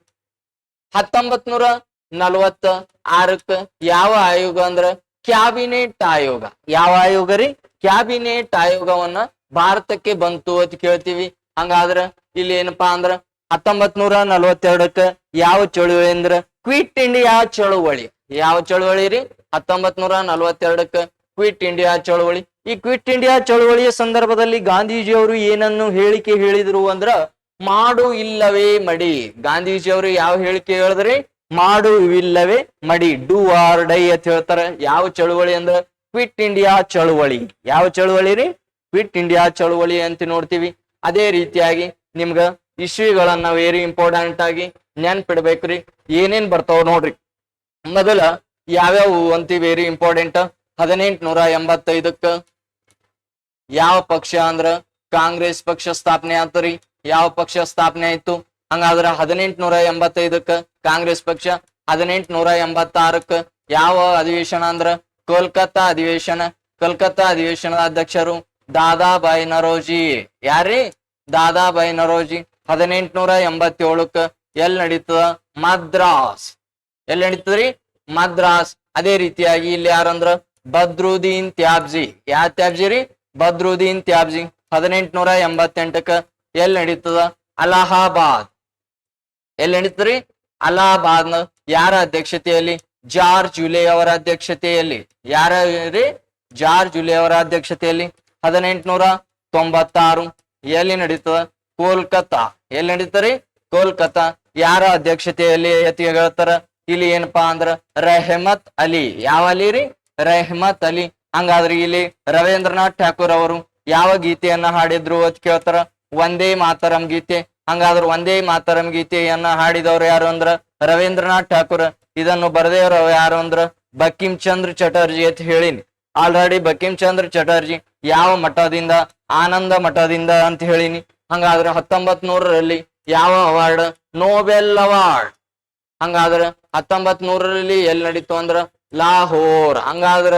1946ಕ್ಕ ಯಾವ ಆಯೋಗ ಅಂದ್ರ ಕ್ಯಾಬಿನೆಟ್ ಆಯೋಗ. ಯಾವ ಆಯೋಗ ರೀ? ಕ್ಯಾಬಿನೆಟ್ ಆಯೋಗವನ್ನ ಭಾರತಕ್ಕೆ ಬಂತು ಅಂತ ಕೇಳ್ತೀವಿ. ಹಂಗಾದ್ರ ಇಲ್ಲಿ ಏನಪ್ಪಾ ಅಂದ್ರ 1942ಕ್ಕ ಯಾವ ಚಳುವಳಿ ಅಂದ್ರ ಕ್ವಿಟ್ ಇಂಡಿಯಾ ಚಳುವಳಿ. ಯಾವ ಚಳುವಳಿ ರೀ? 1942ಕ್ಕ ಕ್ವಿಟ್ ಇಂಡಿಯಾ ಚಳುವಳಿ. ಈ ಕ್ವಿಟ್ ಇಂಡಿಯಾ ಚಳುವಳಿಯ ಸಂದರ್ಭದಲ್ಲಿ ಗಾಂಧೀಜಿಯವರು ಏನನ್ನು ಹೇಳಿಕೆ ಹೇಳಿದ್ರು ಅಂದ್ರ ಮಾಡು ಇಲ್ಲವೇ ಮಡಿ. ಗಾಂಧೀಜಿಯವರು ಯಾವ ಹೇಳಿಕೆ ಹೇಳಿದ್ರಿ? ಮಾಡು ಇಲ್ಲವೇ ಮಡಿ, ಡೂ ಆರ್ ಡೈ ಅಂತ ಹೇಳ್ತಾರ. ಯಾವ ಚಳುವಳಿ ಅಂದ್ರ ಕ್ವಿಟ್ ಇಂಡಿಯಾ ಚಳುವಳಿ. ಯಾವ ಚಳುವಳಿ ರೀ? ಕ್ವಿಟ್ ಇಂಡಿಯಾ ಚಳುವಳಿ ಅಂತ ನೋಡ್ತೀವಿ. ಅದೇ ರೀತಿಯಾಗಿ ನಿಮ್ಗ ಇಶ್ವಿಗಳನ್ನ ವೆರಿ ಇಂಪಾರ್ಟೆಂಟ್ ಆಗಿ ನೆನ್ಪಿಡ್ಬೇಕ್ರಿ. ಏನೇನ್ ಬರ್ತಾವ ನೋಡ್ರಿ. ಮೊದಲ ಯಾವ್ಯಾವು ಅಂತಿ ವೆರಿ ಇಂಪಾರ್ಟೆಂಟ್. 1885ಕ್ಕ ಯಾವ ಪಕ್ಷ ಅಂದ್ರ ಕಾಂಗ್ರೆಸ್ ಪಕ್ಷ ಸ್ಥಾಪನೆ ಆತರಿ. ಯಾವ ಪಕ್ಷ ಸ್ಥಾಪನೆ ಆಯ್ತು? ಹಂಗಾದ್ರ 1885ಕ್ಕ ಕಾಂಗ್ರೆಸ್ ಪಕ್ಷ, 1886ಕ್ಕ ಯಾವ ಅಧಿವೇಶನ ಅಂದ್ರ ಕೋಲ್ಕತ್ತಾ ಅಧಿವೇಶನ. ಕೋಲ್ಕತ್ತಾ ಅಧಿವೇಶನದ ಅಧ್ಯಕ್ಷರು ದಾದಾಬಾಯಿ ನರೋಜಿ. ಯಾರ್ರಿ? ದಾದಾಬಾಯಿ ನರೋಜಿ. 1887ಕ್ಕ ಎಲ್ ನಡೀತದ? ಮದ್ರಾಸ್. ಎಲ್ಲಿ ನಡೀತದ್ರಿ? ಮದ್ರಾಸ್. ಅದೇ ರೀತಿಯಾಗಿ ಇಲ್ಲಿ ಯಾರಂದ್ರ ಬದ್ರುದ್ದೀನ್ ತ್ಯಾಬ್ಜಿ. ಯಾವ ತ್ಯಾಬ್ಜಿ ರೀ? ಬದ್ರುದ್ದೀನ್ ತ್ಯಾಬ್ಜಿ. 1888ಕ್ಕ ಎಲ್ ನಡೀತದ? ಅಲಹಾಬಾದ್. ಎಲ್ಲಿ ನಡೀತದ್ರಿ? ಅಲಹಾಬಾದ್. ಯಾರ ಅಧ್ಯಕ್ಷತೆಯಲ್ಲಿ? ಜಾರ್ಜ್ ಯುಲೆ ಅವರ ಅಧ್ಯಕ್ಷತೆಯಲ್ಲಿ. ಯಾರ ರೀ? ಜಾರ್ಜ್ ಯುಲೆ ಅವರ ಅಧ್ಯಕ್ಷತೆಯಲ್ಲಿ. 1896 ಎಲ್ಲಿ ನಡೀತದ? ಕೋಲ್ಕತ್ತಾ. ಎಲ್ಲಿ ನಡೀತರಿ? ಕೋಲ್ಕತ್ತಾ. ಯಾರ ಅಧ್ಯಕ್ಷತೆಯಲ್ಲಿ ಎತ್ತಿ ಹೇಳ್ತಾರ? ಇಲ್ಲಿ ಏನಪ್ಪಾ ಅಂದ್ರ ರೆಹಮತ್ ಅಲಿ. ಯಾವ ಅಲಿ ರೀ? ರೆಹಮತ್ ಅಲಿ. ಹಂಗಾದ್ರೆ ಇಲ್ಲಿ ರವೀಂದ್ರನಾಥ್ ಠಾಕೂರ್ ಅವರು ಯಾವ ಗೀತೆಯನ್ನ ಹಾಡಿದ್ರು ಅಂತ ಕೇಳ್ತಾರ? ವಂದೇ ಮಾತರಂ ಗೀತೆ. ಹಂಗಾದ್ರೆ ವಂದೇ ಮಾತರಂ ಗೀತೆಯನ್ನ ಹಾಡಿದವ್ರು ಯಾರು ಅಂದ್ರ ರವೀಂದ್ರನಾಥ್ ಠಾಕೂರ್. ಇದನ್ನು ಬರೆದೇವ್ರು ಯಾರು ಅಂದ್ರ ಬಂಕಿಮ್ ಚಂದ್ರ ಚಟರ್ಜಿ ಅಂತ ಹೇಳಿನಿ ಆಲ್ರೆಡಿ. ಬಂಕಿಮ್ ಚಂದ್ರ ಚಟರ್ಜಿ ಯಾವ ಮಠದಿಂದ? ಆನಂದ ಮಠದಿಂದ ಅಂತ ಹೇಳಿನಿ. ಹಂಗಾದ್ರೆ 1900ರಲ್ಲಿ ಯಾವ ಅವಾರ್ಡ್? Nobel award. ಹಂಗಾದ್ರ 1900ರಲ್ಲಿ ಎಲ್ಲಿ ನಡೀತು ಅಂದ್ರ ಲಾಹೋರ್. ಹಂಗಾದ್ರ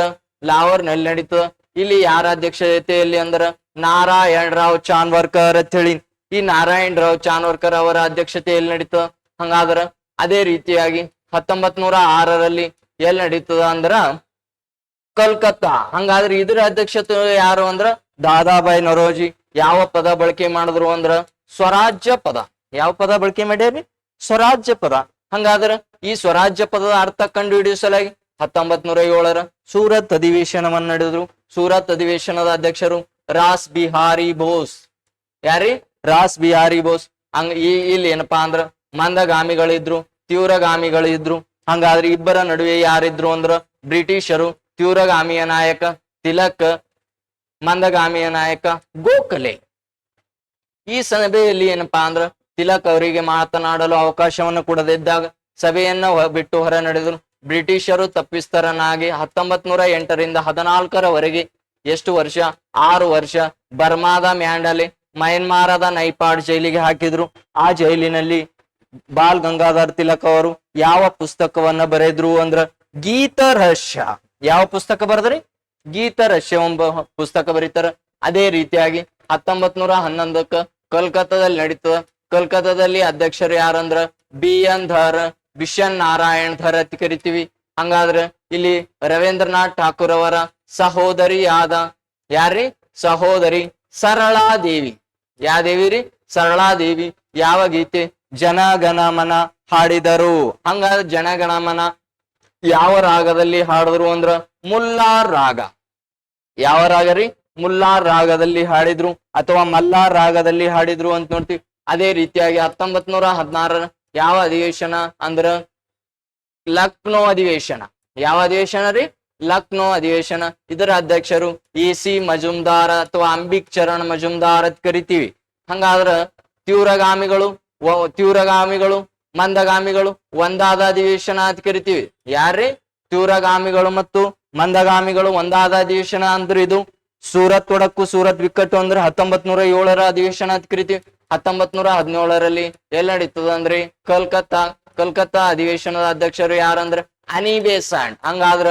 ಲಾಹೋರ್ ನಲ್ಲಿ ನಡೀತು. ಇಲ್ಲಿ ಯಾರ ಅಧ್ಯಕ್ಷತೆಯಲ್ಲಿ ಅಂದ್ರ ನಾರಾಯಣ್ ರಾವ್ ಚಾನ್ವರ್ಕರ್ ಅಂತ ಹೇಳಿ. ಈ ನಾರಾಯಣ್ ರಾವ್ ಚಾನ್ವರ್ಕರ್ ಅವರ ಅಧ್ಯಕ್ಷತೆಯಲ್ಲಿ ನಡೀತು. ಹಂಗಾದ್ರ ಅದೇ ರೀತಿಯಾಗಿ 1906ರಲ್ಲಿ ಎಲ್ಲಿ ನಡೀತದ ಅಂದ್ರ ಕಲ್ಕತ್ತಾ. ಹಂಗಾದ್ರೆ ಇದರ ಅಧ್ಯಕ್ಷತೆ ಯಾರು ಅಂದ್ರ ದಾದಾಬಾಯಿ ನರೋಜಿ. ಯಾವ ಪದ ಬಳಕೆ ಮಾಡಿದ್ರು ಅಂದ್ರ ಸ್ವರಾಜ್ಯ ಪದ. ಯಾವ ಪದ ಬಳಕೆ ಮಾಡ್ಯಾರಿ? ಸ್ವರಾಜ್ಯ ಪದ. ಹಂಗಾದ್ರ ಈ ಸ್ವರಾಜ್ಯ ಪದದ ಅರ್ಥ ಕಂಡು ಹಿಡಿಸಲಾಗಿ 1907ರ ಸೂರತ್ ಅಧಿವೇಶನವನ್ನ ನಡೆದ್ರು. ಸೂರತ್ ಅಧಿವೇಶನದ ಅಧ್ಯಕ್ಷರು ರಾಸ್ ಬಿಹಾರಿ ಬೋಸ್. ಯಾರಿ? ರಾಸ್ ಬಿಹಾರಿ ಬೋಸ್. ಇಲ್ಲಿ ಏನಪ್ಪಾ ಅಂದ್ರ ಮಂದಗಾಮಿಗಳಿದ್ರು, ತೀವ್ರಗಾಮಿಗಳಿದ್ರು. ಹಂಗಾದ್ರೆ ಇಬ್ಬರ ನಡುವೆ ಯಾರಿದ್ರು ಅಂದ್ರ ಬ್ರಿಟಿಷರು. ತೀವ್ರಗಾಮಿಯ ನಾಯಕ ತಿಲಕ್, ಮಂದಗಾಮಿಯ ನಾಯಕ ಗೋಖಲೆ. ಈ ಸಭೆಯಲ್ಲಿ ಏನಪ್ಪಾ ಅಂದ್ರ ತಿಲಕ್ ಅವರಿಗೆ ಮಾತನಾಡಲು ಅವಕಾಶವನ್ನು ಕೊಡದಿದ್ದಾಗ ಸಭೆಯನ್ನ ಬಿಟ್ಟು ಹೊರ ನಡೆದರು. ಬ್ರಿಟಿಷರು ತಪ್ಪಿಸ್ತರನಾಗಿ 1908ರಿಂದ 14ರವರೆಗೆ ಎಷ್ಟು ವರ್ಷ? 6 ವರ್ಷ ಬರ್ಮಾದ ಮ್ಯಾಂಡಲೆ, ಮಯನ್ಮಾರದ ನೈಪಾಡ್ ಜೈಲಿಗೆ ಹಾಕಿದ್ರು. ಆ ಜೈಲಿನಲ್ಲಿ ಬಾಲ್ ಗಂಗಾಧರ್ ತಿಲಕ್ ಅವರು ಯಾವ ಪುಸ್ತಕವನ್ನ ಬರೆದ್ರು ಅಂದ್ರ ಗೀತ ರಹಸ್ಯ. ಯಾವ ಪುಸ್ತಕ ಬರೆದ್ರಿ? ಗೀತ ರಹಸ್ಯ ಎಂಬ ಪುಸ್ತಕ ಬರೀತಾರ. ಅದೇ ರೀತಿಯಾಗಿ 1911ಕ್ಕ ಕೋಲ್ಕತ್ತಾದಲ್ಲಿ ನಡೀತದ. ಕೋಲ್ಕತ್ತಾದಲ್ಲಿ ಅಧ್ಯಕ್ಷರು ಯಾರಂದ್ರ BN ಧರ್, ಬಿಷನ್ ನಾರಾಯಣ್ ಧರ್ ಅಂತ ಕರಿತೀವಿ. ಹಂಗಾದ್ರ ಇಲ್ಲಿ ರವೀಂದ್ರನಾಥ್ ಠಾಕೂರ್ ಅವರ ಸಹೋದರಿ ಆದ ಯಾರ್ರಿ? ಸಹೋದರಿ ಸರಳಾದೇವಿ. ಯಾವ ದೇವಿ ರೀ? ಸರಳಾದೇವಿ. ಯಾವ ಗೀತೆ? ಜನಗಣಮನ ಹಾಡಿದರು. ಹಂಗಾದ್ರೆ ಜನಗಣಮನ ಯಾವ ರಾಗದಲ್ಲಿ ಹಾಡಿದ್ರು ಅಂದ್ರ ಮುಲ್ಲಾರ್ ರಾಗ. ಯಾವ ರಾಗ ರೀ? ಮುಲ್ಲಾರ್ ರಾಗದಲ್ಲಿ ಹಾಡಿದ್ರು ಅಥವಾ ಮಲ್ಲಾರ್ ರಾಗದಲ್ಲಿ ಹಾಡಿದ್ರು ಅಂತ ನೋಡ್ತೀವಿ. ಅದೇ ರೀತಿಯಾಗಿ 1916ರ ಯಾವ ಅಧಿವೇಶನ ಅಂದ್ರ ಲಕ್ನೋ ಅಧಿವೇಶನ. ಯಾವ ಅಧಿವೇಶನ ರೀ? ಲಕ್ನೋ ಅಧಿವೇಶನ. ಇದರ ಅಧ್ಯಕ್ಷರು AC ಮಜುಮ್ದಾರ್ ಅಥವಾ ಅಂಬಿಕ್ ಚರಣ್ ಮಜುಮ್ದಾರ್ ಅಂತ ಕರಿತೀವಿ. ಹಂಗಾದ್ರ ತೀವ್ರಗಾಮಿಗಳು ಮಂದಗಾಮಿಗಳು ಒಂದಾದ ಅಧಿವೇಶನ ಅಂತ ಕರಿತೀವಿ. ಯಾರ್ರಿ? ತೀವ್ರಗಾಮಿಗಳು ಮತ್ತು ಮಂದಗಾಮಿಗಳು ಒಂದಾದ ಅಧಿವೇಶನ ಅಂದ್ರೆ ಇದು ಸೂರತ್ ಒಡಕ್ಕು ಸೂರತ್ ಬಿಕ್ಕಟ್ಟು ಅಂದ್ರೆ 1907ರ ಅಧಿವೇಶನ ಅಂತ ಕರಿತೀವಿ. 1917ರಲ್ಲಿ ಎಲ್ಲಿ ನಡೀತದ ಅಂದ್ರೆ ಕಲ್ಕತ್ತಾ ಅಧಿವೇಶನದ ಅಧ್ಯಕ್ಷರು ಯಾರಂದ್ರ ಅನಿ ಬೆಸೆಂಟ್. ಹಂಗಾದ್ರ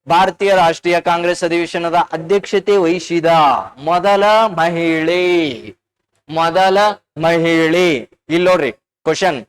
ಭಾರತೀಯ ರಾಷ್ಟ್ರೀಯ ಕಾಂಗ್ರೆಸ್ ಅಧಿವೇಶನದ ಅಧ್ಯಕ್ಷತೆ ವಹಿಸಿದ ಮೊದಲ ಮಹಿಳೆ. ಇಲ್ಲಿ ನೋಡ್ರಿ ಕ್ವಶನ್.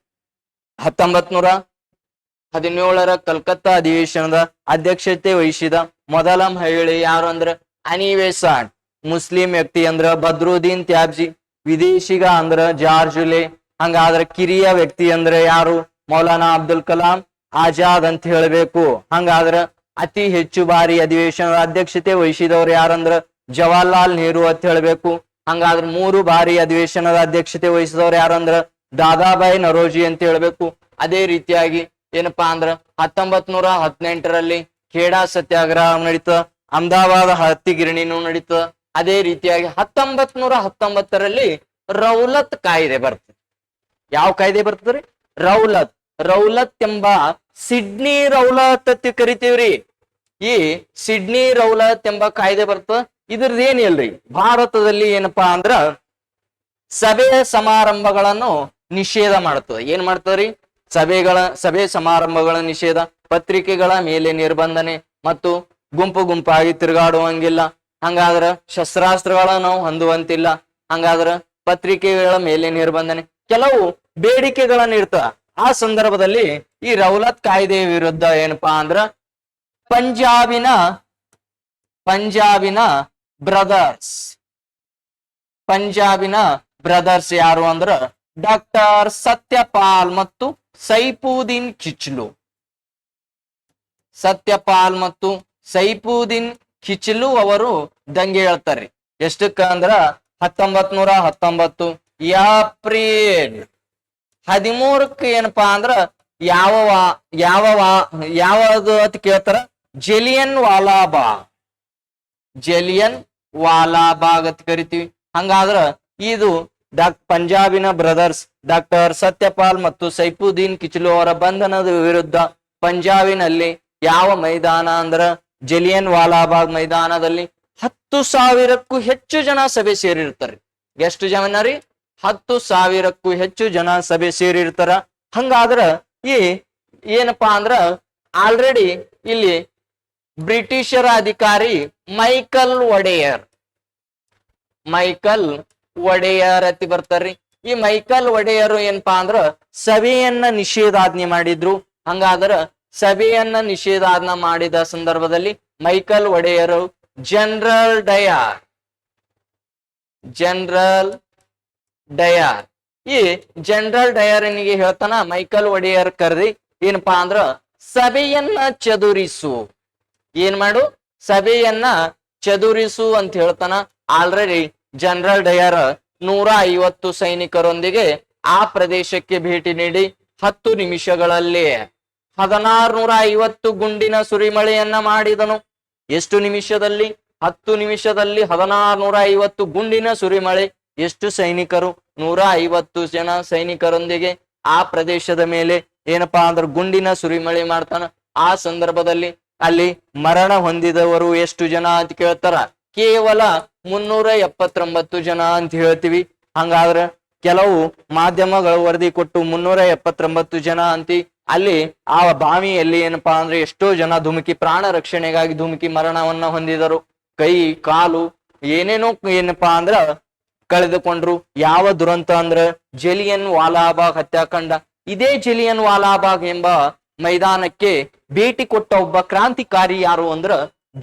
1917ರ ಕಲ್ಕತ್ತಾ ಅಧಿವೇಶನದ ಅಧ್ಯಕ್ಷತೆ ವಹಿಸಿದ ಮೊದಲ ಮಹಿಳೆ ಯಾರು ಅಂದ್ರ ಅನಿ ಬೆಸೆಂಟ್. ಮುಸ್ಲಿಂ ವ್ಯಕ್ತಿ ಅಂದ್ರ ಬದ್ರುದ್ದೀನ್ ತ್ಯಾಬ್ಜಿ. ವಿದೇಶಿಗ ಅಂದ್ರ ಜಾರ್ಜ್ ಯುಲೆ. ಹಂಗಾದ್ರ ಕಿರಿಯ ವ್ಯಕ್ತಿ ಅಂದ್ರೆ ಯಾರು? ಮೌಲಾನಾ ಅಬ್ದುಲ್ ಕಲಾಂ ಆಜಾದ್ ಅಂತ ಹೇಳ್ಬೇಕು. ಹಂಗಾದ್ರ ಅತಿ ಹೆಚ್ಚು ಬಾರಿ ಅಧಿವೇಶನದ ಅಧ್ಯಕ್ಷತೆ ವಹಿಸಿದವ್ರು ಯಾರಂದ್ರ ಜವಾಹರ್ಲಾಲ್ ನೆಹರು ಅಂತ ಹೇಳ್ಬೇಕು. ಹಂಗಾದ್ರ 3 ಬಾರಿ ಅಧಿವೇಶನದ ಅಧ್ಯಕ್ಷತೆ ವಹಿಸಿದವ್ರು ಯಾರಂದ್ರ ದಾದಾಬಾಯಿ ನರೋಜಿ ಅಂತ ಹೇಳ್ಬೇಕು. ಅದೇ ರೀತಿಯಾಗಿ ಏನಪ್ಪಾ ಅಂದ್ರ 1918ರಲ್ಲಿ ಖೇಡಾ ಸತ್ಯಾಗ್ರಹ ನಡೀತದ. ಅಹಮದಾಬಾದ್ ಹತ್ತಿ ಗಿರಣಿನೂ ನಡೀತದ. ಅದೇ ರೀತಿಯಾಗಿ 1919ರಲ್ಲಿ ರೌಲತ್ ಕಾಯ್ದೆ ಬರ್ತದೆ. ಯಾವ ಕಾಯ್ದೆ ಬರ್ತದ್ರಿ? ರೌಲತ್ ಎಂಬ ಸಿಡ್ನಿ ರೌಲತ್ ಅಂತ ಕರಿತೀವ್ರಿ. ಈ ಸಿಡ್ನಿ ರೌಲತ್ ಎಂಬ ಕಾಯ್ದೆ ಬರ್ತದ. ಇದ್ರದ್ದು ಏನಿಲ್ರಿ, ಭಾರತದಲ್ಲಿ ಏನಪ್ಪಾ ಅಂದ್ರ ಸಭೆ ಸಮಾರಂಭಗಳನ್ನು ನಿಷೇಧ ಮಾಡ್ತದೆ. ಏನ್ ಮಾಡ್ತದ್ರಿ? ಸಭೆ ಸಮಾರಂಭಗಳ ನಿಷೇಧ, ಪತ್ರಿಕೆಗಳ ಮೇಲೆ ನಿರ್ಬಂಧನೆ ಮತ್ತು ಗುಂಪು ಗುಂಪಾಗಿ ತಿರುಗಾಡುವಂಗಿಲ್ಲ. ಹಂಗಾದ್ರ ಶಸ್ತ್ರಾಸ್ತ್ರಗಳ ನಾವು ಹೊಂದುವಂತಿಲ್ಲ. ಹಂಗಾದ್ರ ಪತ್ರಿಕೆಗಳ ಮೇಲೆ ನಿರ್ಬಂಧನೆ, ಕೆಲವು ಬೇಡಿಕೆಗಳನ್ನ ಇರ್ತ. ಆ ಸಂದರ್ಭದಲ್ಲಿ ಈ ರೌಲತ್ ಕಾಯ್ದೆಯ ವಿರುದ್ಧ ಏನಪ್ಪಾ ಅಂದ್ರ ಪಂಜಾಬಿನ ಬ್ರದರ್ಸ್ ಯಾರು ಅಂದ್ರ ಡಾಕ್ಟರ್ ಸತ್ಯಪಾಲ್ ಮತ್ತು ಸೈಫುದ್ದೀನ್ ಕಿಚ್ಲು ಅವರು ದಂಗೆ ಹೇಳ್ತಾರ್ರಿ. ಎಷ್ಟಕ್ಕ ಅಂದ್ರ 1919 ಏಪ್ರಿಲ್ 13ಕ್ಕೆ ಏನಪ್ಪಾ ಅಂದ್ರ ಯಾವುದು ಅಂತ ಕೇಳ್ತಾರ, ಜಲಿಯನ್ ವಾಲಾಬಾಗ್ ಅಂತ ಕರಿತೀವಿ. ಹಂಗಾದ್ರ ಇದು ಪಂಜಾಬಿನ ಬ್ರದರ್ಸ್ ಡಾಕ್ಟರ್ ಸತ್ಯಪಾಲ್ ಮತ್ತು ಸೈಫುದ್ದೀನ್ ಕಿಚ್ಲು ಅವರ ಬಂಧನದ ವಿರುದ್ಧ ಪಂಜಾಬಿನಲ್ಲಿ ಯಾವ ಮೈದಾನ ಅಂದ್ರ ಜಲಿಯನ್ ವಾಲಾಬಾಗ್ ಮೈದಾನದಲ್ಲಿ 10,000ಕ್ಕೂ ಹೆಚ್ಚು ಜನ ಸಭೆ ಸೇರಿರ್ತಾರೆ. ಎಷ್ಟು ಜನ ರೀ? 10,000ಕ್ಕೂ ಹೆಚ್ಚು ಜನ ಸಭೆ ಸೇರಿರ್ತಾರ. ಹಂಗಾದ್ರ ಏನಪ್ಪಾ ಅಂದ್ರ ಆಲ್ರೆಡಿ ಇಲ್ಲಿ ಬ್ರಿಟಿಷರ ಅಧಿಕಾರಿ ಮೈಕಲ್ ಒಡೆಯರ್ ಅತಿ ಬರ್ತಾರ್ರಿ. ಈ ಮೈಕಲ್ ಒಡೆಯರ್ ಏನಪ್ಪಾ ಅಂದ್ರ ಸಭೆಯನ್ನ ನಿಷೇಧಾಜ್ಞೆ ಮಾಡಿದ್ರು. ಹಂಗಾದ್ರ ಸಭೆಯನ್ನ ನಿಷೇಧಾಜ್ಞೆ ಮಾಡಿದ ಸಂದರ್ಭದಲ್ಲಿ ಮೈಕಲ್ ಒಡೆಯರು ಜನರಲ್ ಡಯರ್ ಈ ಜನರಲ್ ಡಯರ್ನಿಗೆ ಹೇಳ್ತಾನ, ಮೈಕಲ್ ಒಡೆಯರ್ ಕರ್ದಿ ಏನಪ್ಪಾ ಅಂದ್ರ ಸಭೆಯನ್ನ ಚದುರಿಸು, ಏನ್ ಮಾಡು, ಸಭೆಯನ್ನ ಚದುರಿಸು ಅಂತ ಹೇಳ್ತಾನ. ಆಲ್ರೆಡಿ ಜನರಲ್ ಡಯರ್ 150 ಸೈನಿಕರೊಂದಿಗೆ ಆ ಪ್ರದೇಶಕ್ಕೆ ಭೇಟಿ ನೀಡಿ 10 ನಿಮಿಷಗಳಲ್ಲಿ 1650 ಗುಂಡಿನ ಸುರಿಮಳೆಯನ್ನ ಮಾಡಿದನು. ಎಷ್ಟು ನಿಮಿಷದಲ್ಲಿ? 10 ನಿಮಿಷದಲ್ಲಿ 1650 ಗುಂಡಿನ ಸುರಿಮಳೆ. ಎಷ್ಟು ಸೈನಿಕರು? 150 ಜನ ಸೈನಿಕರೊಂದಿಗೆ ಆ ಪ್ರದೇಶದ ಮೇಲೆ ಏನಪ್ಪಾ ಅಂದ್ರೆ ಗುಂಡಿನ ಸುರಿಮಳೆ ಮಾಡ್ತಾನ. ಆ ಸಂದರ್ಭದಲ್ಲಿ ಅಲ್ಲಿ ಮರಣ ಹೊಂದಿದವರು ಎಷ್ಟು ಜನ ಅಂತ ಕೇಳ್ತಾರ? ಕೇವಲ 379 ಜನ ಅಂತ ಹೇಳ್ತೀವಿ. ಹಂಗಾದ್ರ ಕೆಲವು ಮಾಧ್ಯಮಗಳು ವರದಿ ಕೊಟ್ಟು 379 ಜನ ಅಂತಿ. ಅಲ್ಲಿ ಆ ಬಾವಿಯಲ್ಲಿ ಏನಪ್ಪಾ ಅಂದ್ರೆ ಎಷ್ಟೋ ಜನ ಪ್ರಾಣ ರಕ್ಷಣೆಗಾಗಿ ಧುಮುಕಿ ಮರಣವನ್ನ ಹೊಂದಿದರು. ಕೈ ಕಾಲು ಏನೇನೋ ಏನಪ್ಪಾ ಅಂದ್ರ ಕಳೆದುಕೊಂಡ್ರು. ಯಾವ ದುರಂತ ಅಂದ್ರ ಜಲಿಯನ್ ವಾಲಾಬಾಗ್ ಹತ್ಯಾಕಾಂಡ. ಇದೇ ಜಲಿಯನ್ ವಾಲಾಬಾಗ್ ಎಂಬ ಮೈದಾನಕ್ಕೆ ಭೇಟಿ ಕೊಟ್ಟ ಒಬ್ಬ ಕ್ರಾಂತಿಕಾರಿ ಯಾರು ಅಂದ್ರ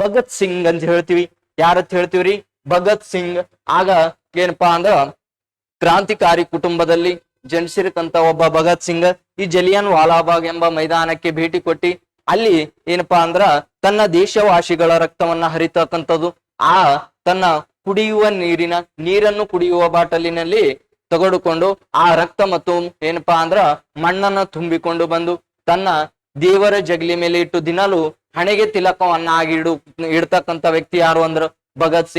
ಭಗತ್ ಸಿಂಗ್ ಅಂತ ಹೇಳ್ತೀವಿ. ಯಾರತ್ ಹೇಳ್ತೀವ್ರಿ? ಭಗತ್ ಸಿಂಗ್. ಆಗ ಏನಪ್ಪಾ ಅಂದ್ರ ಕ್ರಾಂತಿಕಾರಿ ಕುಟುಂಬದಲ್ಲಿ ಜನಿಸಿರಕಂತ ಒಬ್ಬ ಭಗತ್ ಸಿಂಗ್ ಈ ಜಲಿಯನ್ ವಾಲಾಬಾಗ್ ಎಂಬ ಮೈದಾನಕ್ಕೆ ಭೇಟಿ ಕೊಟ್ಟಿ ಅಲ್ಲಿ ಏನಪ್ಪಾ ಅಂದ್ರ ತನ್ನ ದೇಶವಾಸಿಗಳ ರಕ್ತವನ್ನ ಹರಿತಕ್ಕಂಥದ್ದು. ಆ ತನ್ನ ಕುಡಿಯುವ ನೀರನ್ನು ಕುಡಿಯುವ ಬಾಟಲಿನಲ್ಲಿ ತೆಗೆದುಕೊಂಡು ಆ ರಕ್ತ ಮತ್ತು ಏನಪ್ಪಾ ಅಂದ್ರ ಮಣ್ಣನ್ನ ತುಂಬಿಕೊಂಡು ಬಂದು ತನ್ನ ದೇವರ ಜಗಲಿ ಮೇಲೆ ಇಟ್ಟು ದಿನಾಲು ಹಣೆಗೆ ತಿಲಕವನ್ನ ಇಡ್ತಕ್ಕಂಥ ವ್ಯಕ್ತಿ ಯಾರು ಅಂದ್ರ ಭಗತ್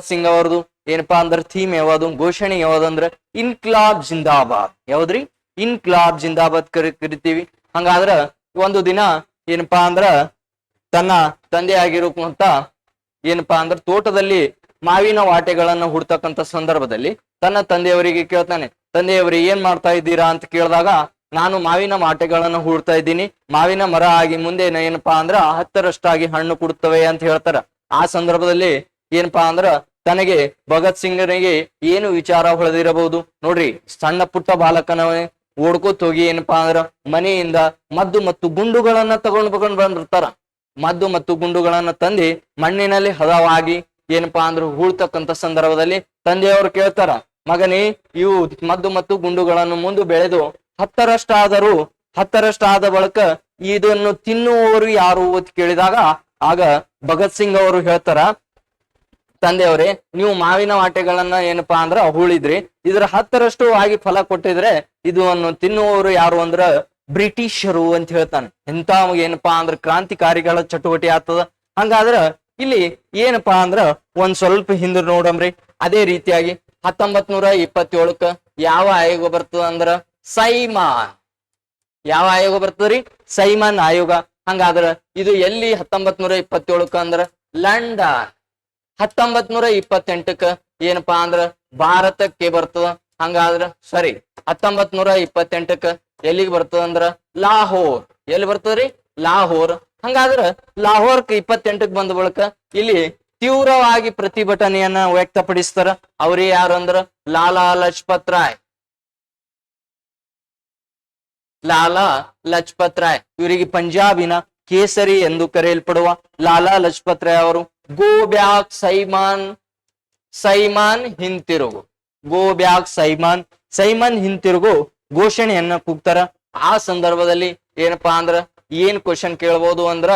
ಸಿಂಗ್ ಅವ್ರದ್ದು ಏನಪ್ಪಾ ಅಂದ್ರ ಥೀಮ್ ಯಾವುದು, ಘೋಷಣೆ ಯಾವ್ದಂದ್ರ ಇನ್ಕ್ಲಾಬ್ ಜಿಂದಾಬಾದ್. ಯಾವ್ದ್ರಿ? ಇನ್ಕ್ಲಾಬ್ ಜಿಂದಾಬಾದ್ ಕರಿತೀವಿ. ಹಂಗಾದ್ರ ಒಂದು ದಿನ ಏನಪ್ಪಾ ಅಂದ್ರ ತನ್ನ ತಂದೆ ಆಗಿರುವಂತ ಏನಪ್ಪಾ ಅಂದ್ರ ತೋಟದಲ್ಲಿ ಮಾವಿನ ವಾಟೆಗಳನ್ನ ಹುಡ್ತಕ್ಕಂಥ ಸಂದರ್ಭದಲ್ಲಿ ತನ್ನ ತಂದೆಯವರಿಗೆ ಕೇಳ್ತಾನೆ, ತಂದೆಯವರಿಗೆ ಏನ್ ಮಾಡ್ತಾ ಇದ್ದೀರಾ ಅಂತ ಕೇಳಿದಾಗ, ನಾನು ಮಾವಿನ ವಾಟೆಗಳನ್ನ ಹೂಡ್ತಾ ಇದ್ದೀನಿ, ಮಾವಿನ ಮರ ಆಗಿ ಮುಂದೆ ಏನಪ್ಪಾ ಅಂದ್ರ 10ರಷ್ಟಾಗಿ ಹಣ್ಣು ಕೊಡುತ್ತವೆ ಅಂತ ಹೇಳ್ತಾರ. ಆ ಸಂದರ್ಭದಲ್ಲಿ ಏನಪ್ಪಾ ಅಂದ್ರ ತನಗೆ ಭಗತ್ ಸಿಂಗನಿಗೆ ಏನು ವಿಚಾರ ಹೊಳೆದಿರಬಹುದು ನೋಡ್ರಿ. ಸಣ್ಣ ಪುಟ್ಟ ಬಾಲಕನ ಓಡ್ಕೋತ್ ಹೋಗಿ ಏನಪ್ಪಾ ಅಂದ್ರ ಮನೆಯಿಂದ ಮದ್ದು ಮತ್ತು ಗುಂಡುಗಳನ್ನ ತಗೊಂಡ್ ಬಂದಿರ್ತಾರ. ಮದ್ದು ಮತ್ತು ಗುಂಡುಗಳನ್ನ ತಂದಿ ಮಣ್ಣಿನಲ್ಲಿ ಹದವಾಗಿ ಏನಪ್ಪಾ ಅಂದ್ರ ಹೂಳ್ತಕ್ಕಂಥ ಸಂದರ್ಭದಲ್ಲಿ ತಂದೆಯವರು ಕೇಳ್ತಾರ, ಮಗನೇ ಇವು ಮದ್ದು ಮತ್ತು ಗುಂಡುಗಳನ್ನು ಮುಂದೆ ಬೆಳೆದು 10ರಷ್ಟಾದ ಬಳಿಕ ಇದನ್ನು ತಿನ್ನುವವರು ಯಾರು ಅಂತ ಕೇಳಿದಾಗ ಆಗ ಭಗತ್ ಸಿಂಗ್ ಅವರು ಹೇಳ್ತಾರ, ತಂದೆಯವರೇ ನೀವು ಮಾವಿನ ವಾಟೆಗಳನ್ನ ಏನಪ್ಪಾ ಅಂದ್ರ ಹೂಳಿದ್ರಿ, ಇದ್ರ 10ರಷ್ಟು ಆಗಿ ಫಲ ಕೊಟ್ಟಿದ್ರೆ ಇದನ್ನು ತಿನ್ನುವವರು ಯಾರು ಅಂದ್ರ ಬ್ರಿಟಿಷರು ಅಂತ ಹೇಳ್ತಾನೆ. ಎಂತ ಏನಪ್ಪಾ ಅಂದ್ರ ಕ್ರಾಂತಿಕಾರಿಗಳ ಚಟುವಟಿಕೆ ಆಗ್ತದ. ಹಂಗಾದ್ರ ಇಲ್ಲಿ ಏನಪ್ಪಾ ಅಂದ್ರ ಒಂದ್ ಸ್ವಲ್ಪ ಹಿಂದ್ ನೋಡಮ್ರಿ. ಅದೇ ರೀತಿಯಾಗಿ 1927ಕ್ಕ ಯಾವ ಆಯೋಗ ಬರ್ತದ ಅಂದ್ರ ಸೈಮಾನ್. ಯಾವ ಆಯೋಗ ಬರ್ತದ್ರಿ? ಸೈಮನ್ ಆಯೋಗ. ಹಂಗಾದ್ರ ಇದು ಎಲ್ಲಿ 1927ಕ್ಕ ಅಂದ್ರ ಲಂಡನ್. 1928ಕ್ಕ ಏನಪ್ಪಾ ಅಂದ್ರ ಭಾರತಕ್ಕೆ ಬರ್ತದ. ಹಂಗಾದ್ರ ಸರಿ 1928ಕ್ಕ ಎಲ್ಲಿಗೆ ಬರ್ತದ ಅಂದ್ರ ಲಾಹೋರ್. ಎಲ್ಲಿ ಬರ್ತದ್ರಿ? ಲಾಹೋರ್. ಹಂಗಾದ್ರ ಲಾಹೋರ್ಕ್ 28ಕ್ಕೆ ಬಂದ ಬಳಿಕ ಇಲ್ಲಿ ತೀವ್ರವಾಗಿ ಪ್ರತಿಭಟನೆಯನ್ನ ವ್ಯಕ್ತಪಡಿಸ್ತಾರ. ಅವ್ರೇ ಯಾರು ಅಂದ್ರ ಲಾಲಾ ಲಜಪತ್ ರಾಯ್. ಲಾಲಾ ಲಜಪತ್ ರಾಯ್ ಇವರಿಗೆ ಪಂಜಾಬಿನ ಕೇಸರಿ ಎಂದು ಕರೆಯಲ್ಪಡುವ ಲಾಲಾ ಲಜಪತ್ ರಾಯ್ ಅವರು ಗೋ ಬ್ಯಾಕ್ ಸೈಮಾನ್, ಸೈಮಾನ್ ಹಿಂತಿರುಗು, ಗೋ ಬ್ಯಾಕ್ ಸೈಮಾನ್, ಸೈಮನ್ ಹಿಂತಿರುಗು ಘೋಷಣೆಯನ್ನ ಕೂಗ್ತಾರ. ಆ ಸಂದರ್ಭದಲ್ಲಿ ಏನಪ್ಪಾ ಅಂದ್ರ ಏನ್ ಕ್ವಶನ್ ಕೇಳ್ಬೋದು ಅಂದ್ರ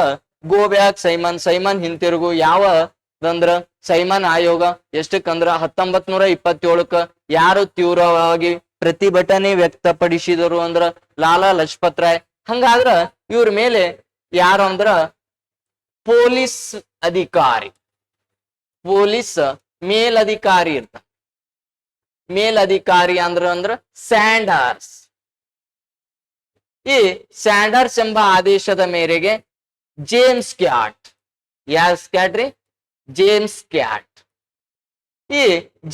ಗೋ ಬ್ಯಾಕ್ ಸೈಮನ್, ಸೈಮನ್ ಹಿಂತಿರುಗು ಯಾವದಂದ್ರ ಸೈಮನ್ ಆಯೋಗ ಎಷ್ಟಕ್ಕಂದ್ರ 1927ಕ್ಕ ಯಾರು ತೀವ್ರವಾಗಿ ಪ್ರತಿಭಟನೆ ವ್ಯಕ್ತಪಡಿಸಿದರು ಅಂದ್ರ ಲಾಲಾ ಲಜಪತ್ ರಾಯ್. ಹಂಗಾದ್ರ ಇವ್ರ ಮೇಲೆ ಯಾರು ಅಂದ್ರ ಪೊಲೀಸ್ ಅಧಿಕಾರಿ, ಪೊಲೀಸ್ ಮೇಲಧಿಕಾರಿ ಇರ್ತ. ಮೇಲಧಿಕಾರಿ ಅಂದ್ರ ಸ್ಯಾಂಡರ್ಸ್. ಈ ಸ್ಯಾಂಡರ್ಸ್ ಎಂಬ ಆದೇಶದ ಮೇರೆಗೆ ಜೇಮ್ಸ್ ಕ್ಯಾಟ್, ಯಾರ್ ಕ್ಯಾಟ್ ರೀ? James cat. ಈ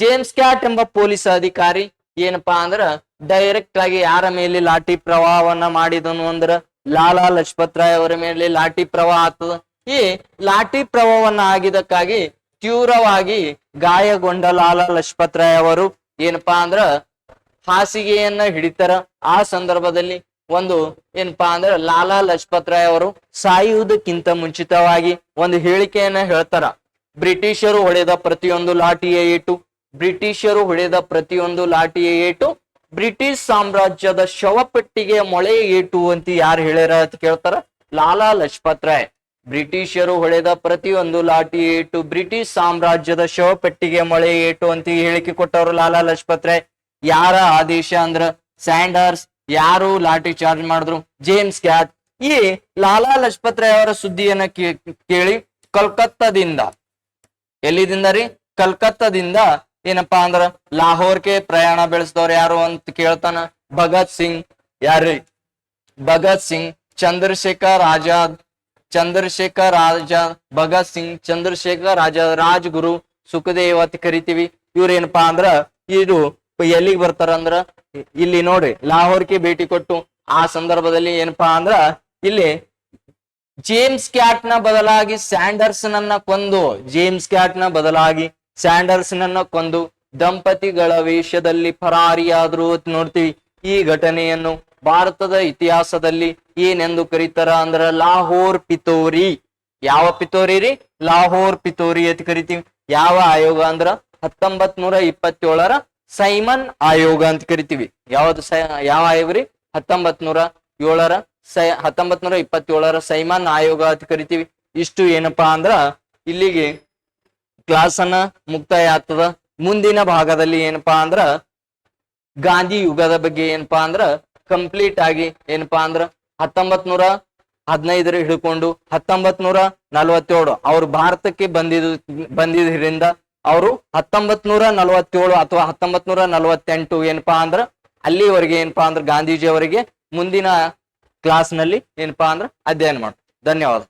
ಜೇಮ್ಸ್ ಕ್ಯಾಟ್ ಎಂಬ ಪೊಲೀಸ್ ಅಧಿಕಾರಿ ಏನಪ್ಪಾ ಅಂದ್ರ ಡೈರೆಕ್ಟ್ ಆಗಿ ಯಾರ ಮೇಲೆ ಲಾಠಿ ಪ್ರವಾಹವನ್ನ ಮಾಡಿದನು ಅಂದ್ರ ಲಾಲಾ ಲಜಪತ್ ರಾಯ್ ಅವರ ಮೇಲೆ ಲಾಠಿ ಪ್ರವಾಹ ಆಗ್ತದ. ಈ ಲಾಠಿ ಪ್ರವಾಹವನ್ನ ಆಗಿದಕ್ಕಾಗಿ ತೀವ್ರವಾಗಿ ಗಾಯಗೊಂಡ ಲಾಲಾ ಲಜಪತ್ ರಾಯ್ ಅವರು ಏನಪ್ಪಾ ಅಂದ್ರ ಹಾಸಿಗೆಯನ್ನ ಹಿಡಿತಾರ. ಆ ಸಂದರ್ಭದಲ್ಲಿ ಒಂದು ಏನಪ್ಪಾ ಅಂದ್ರ ಲಾಲಾ ಲಜಪತ್ ರಾಯ್ ಅವರು ಸಾಯುವುದಕ್ಕಿಂತ ಮುಂಚಿತವಾಗಿ ಒಂದು ಹೇಳಿಕೆಯನ್ನ ಹೇಳ್ತಾರ. ಬ್ರಿಟಿಷರು ಹೊಡೆದ ಪ್ರತಿಯೊಂದು ಲಾಠಿಯ ಏಟು, ಬ್ರಿಟಿಷರು ಹೊಡೆದ ಪ್ರತಿಯೊಂದು ಲಾಠಿಯ ಏಟು ಬ್ರಿಟಿಷ್ ಸಾಮ್ರಾಜ್ಯದ ಶವಪೆಟ್ಟಿಗೆ ಮೊಳೆ ಏಟು ಅಂತ ಯಾರು ಹೇಳ್ಯಾರ ಅಂತ ಕೇಳ್ತಾರ? ಲಾಲಾ ಲಜಪತ್ ರಾಯ್. ಬ್ರಿಟಿಷರು ಹೊಡೆದ ಪ್ರತಿಯೊಂದು ಲಾಠಿ ಏಟು ಬ್ರಿಟಿಷ್ ಸಾಮ್ರಾಜ್ಯದ ಶವಪೆಟ್ಟಿಗೆ ಮೊಳೆ ಏಟು ಅಂತ ಹೇಳಿಕೆ ಕೊಟ್ಟವರು ಲಾಲಾ ಲಜಪತ್ ರಾಯ್. ಯಾರ ಆದೇಶ ಅಂದ್ರ ಸ್ಯಾಂಡರ್ಸ್. ಯಾರು ಲಾಠಿ ಚಾರ್ಜ್ ಮಾಡಿದ್ರು? James cat. ಈ ಲಾಲಾ ಲಜಪತ್ ರಾಯ್ ಅವರ ಸುದ್ದಿಯನ್ನ ಕೇಳಿ ಕಲ್ಕತ್ತಾದಿಂದ, ಎಲ್ಲಿದಿಂದ ರೀ? ಕಲ್ಕತ್ತಾದಿಂದ ಏನಪ್ಪಾ ಅಂದ್ರ ಲಾಹೋರ್ಗೆ ಪ್ರಯಾಣ ಬೆಳೆಸಿದವ್ರು ಯಾರು ಅಂತ ಕೇಳ್ತಾನ. ಭಗತ್ ಸಿಂಗ್. ಯಾರ್ರಿ? ಭಗತ್ ಸಿಂಗ್, ಚಂದ್ರಶೇಖರ್ ಆಜಾದ್, ಚಂದ್ರಶೇಖರ್ ಆಜಾದ್, ಭಗತ್ ಸಿಂಗ್, ಚಂದ್ರಶೇಖರ್ ಆಜಾದ್, ರಾಜ್ಗುರು, ಸುಖದೇವ್ ಅಂತ ಕರಿತೀವಿ. ಇವ್ರೇನಪ್ಪಾ ಅಂದ್ರ ಇದು ಎಲ್ಲಿಗೆ ಬರ್ತಾರ ಅಂದ್ರ ಇಲ್ಲಿ ನೋಡ್ರಿ ಲಾಹೋರ್ಗೆ ಭೇಟಿ ಕೊಟ್ಟು ಆ ಸಂದರ್ಭದಲ್ಲಿ ಏನಪ್ಪಾ ಅಂದ್ರ ಇಲ್ಲಿ ಜೇಮ್ಸ್ ಕ್ಯಾಟ್ ನ ಬದಲಾಗಿ ಸ್ಯಾಂಡರ್ಸ್ ನನ್ನ ಕೊಂದು, ಜೇಮ್ಸ್ ಕ್ಯಾಟ್ ನ ಬದಲಾಗಿ ಸ್ಯಾಂಡರ್ಸ್ ನನ್ನ ಕೊಂದು ದಂಪತಿಗಳ ವೇಷದಲ್ಲಿ ಪರಾರಿಯಾದ್ರು ಅಂತ ನೋಡ್ತೀವಿ. ಈ ಘಟನೆಯನ್ನು ಭಾರತದ ಇತಿಹಾಸದಲ್ಲಿ ಏನೆಂದು ಕರೀತಾರ ಅಂದ್ರ ಲಾಹೋರ್ ಪಿತೋರಿ. ಯಾವ ಪಿತೋರಿ ರೀ? ಲಾಹೋರ್ ಪಿತೋರಿ ಅಂತ ಕರಿತೀವಿ. ಯಾವ ಆಯೋಗ ಅಂದ್ರ 1927ರ ಸೈಮನ್ ಆಯೋಗ ಅಂತ ಕರಿತೀವಿ. ಯಾವ್ದು ಯಾವ ಆಯೋಗ ರೀ? 1927ರ ಸೈಮನ್ ಆಯೋಗ ಅಂತ ಕರಿತೀವಿ. ಇಷ್ಟು ಏನಪ್ಪಾ ಅಂದ್ರ ಇಲ್ಲಿಗೆ ಕ್ಲಾಸ್ ಅನ್ನ ಮುಕ್ತಾಯ ಆಗ್ತದ. ಮುಂದಿನ ಭಾಗದಲ್ಲಿ ಏನಪ್ಪಾ ಅಂದ್ರ ಗಾಂಧಿ ಯುಗದ ಬಗ್ಗೆ ಏನಪ್ಪಾ ಅಂದ್ರ ಕಂಪ್ಲೀಟ್ ಆಗಿ ಏನಪ್ಪಾ ಅಂದ್ರ 1915 ಹಿಡ್ಕೊಂಡು 1947 ಅವ್ರು ಭಾರತಕ್ಕೆ ಬಂದಿದ್ರಿಂದ ಅವರು 1947 ಅಥವಾ 1948 ಏನಪ್ಪಾ ಅಂದ್ರ ಅಲ್ಲಿವರೆಗೆ ಏನಪ್ಪಾ ಅಂದ್ರ ಗಾಂಧೀಜಿ ಅವರಿಗೆ ಮುಂದಿನ ಕ್ಲಾಸ್ ನಲ್ಲಿ ಏನಪ್ಪಾ ಅಂದ್ರ ಅಧ್ಯಯನ ಮಾಡ್ತಾರೆ. ಧನ್ಯವಾದ.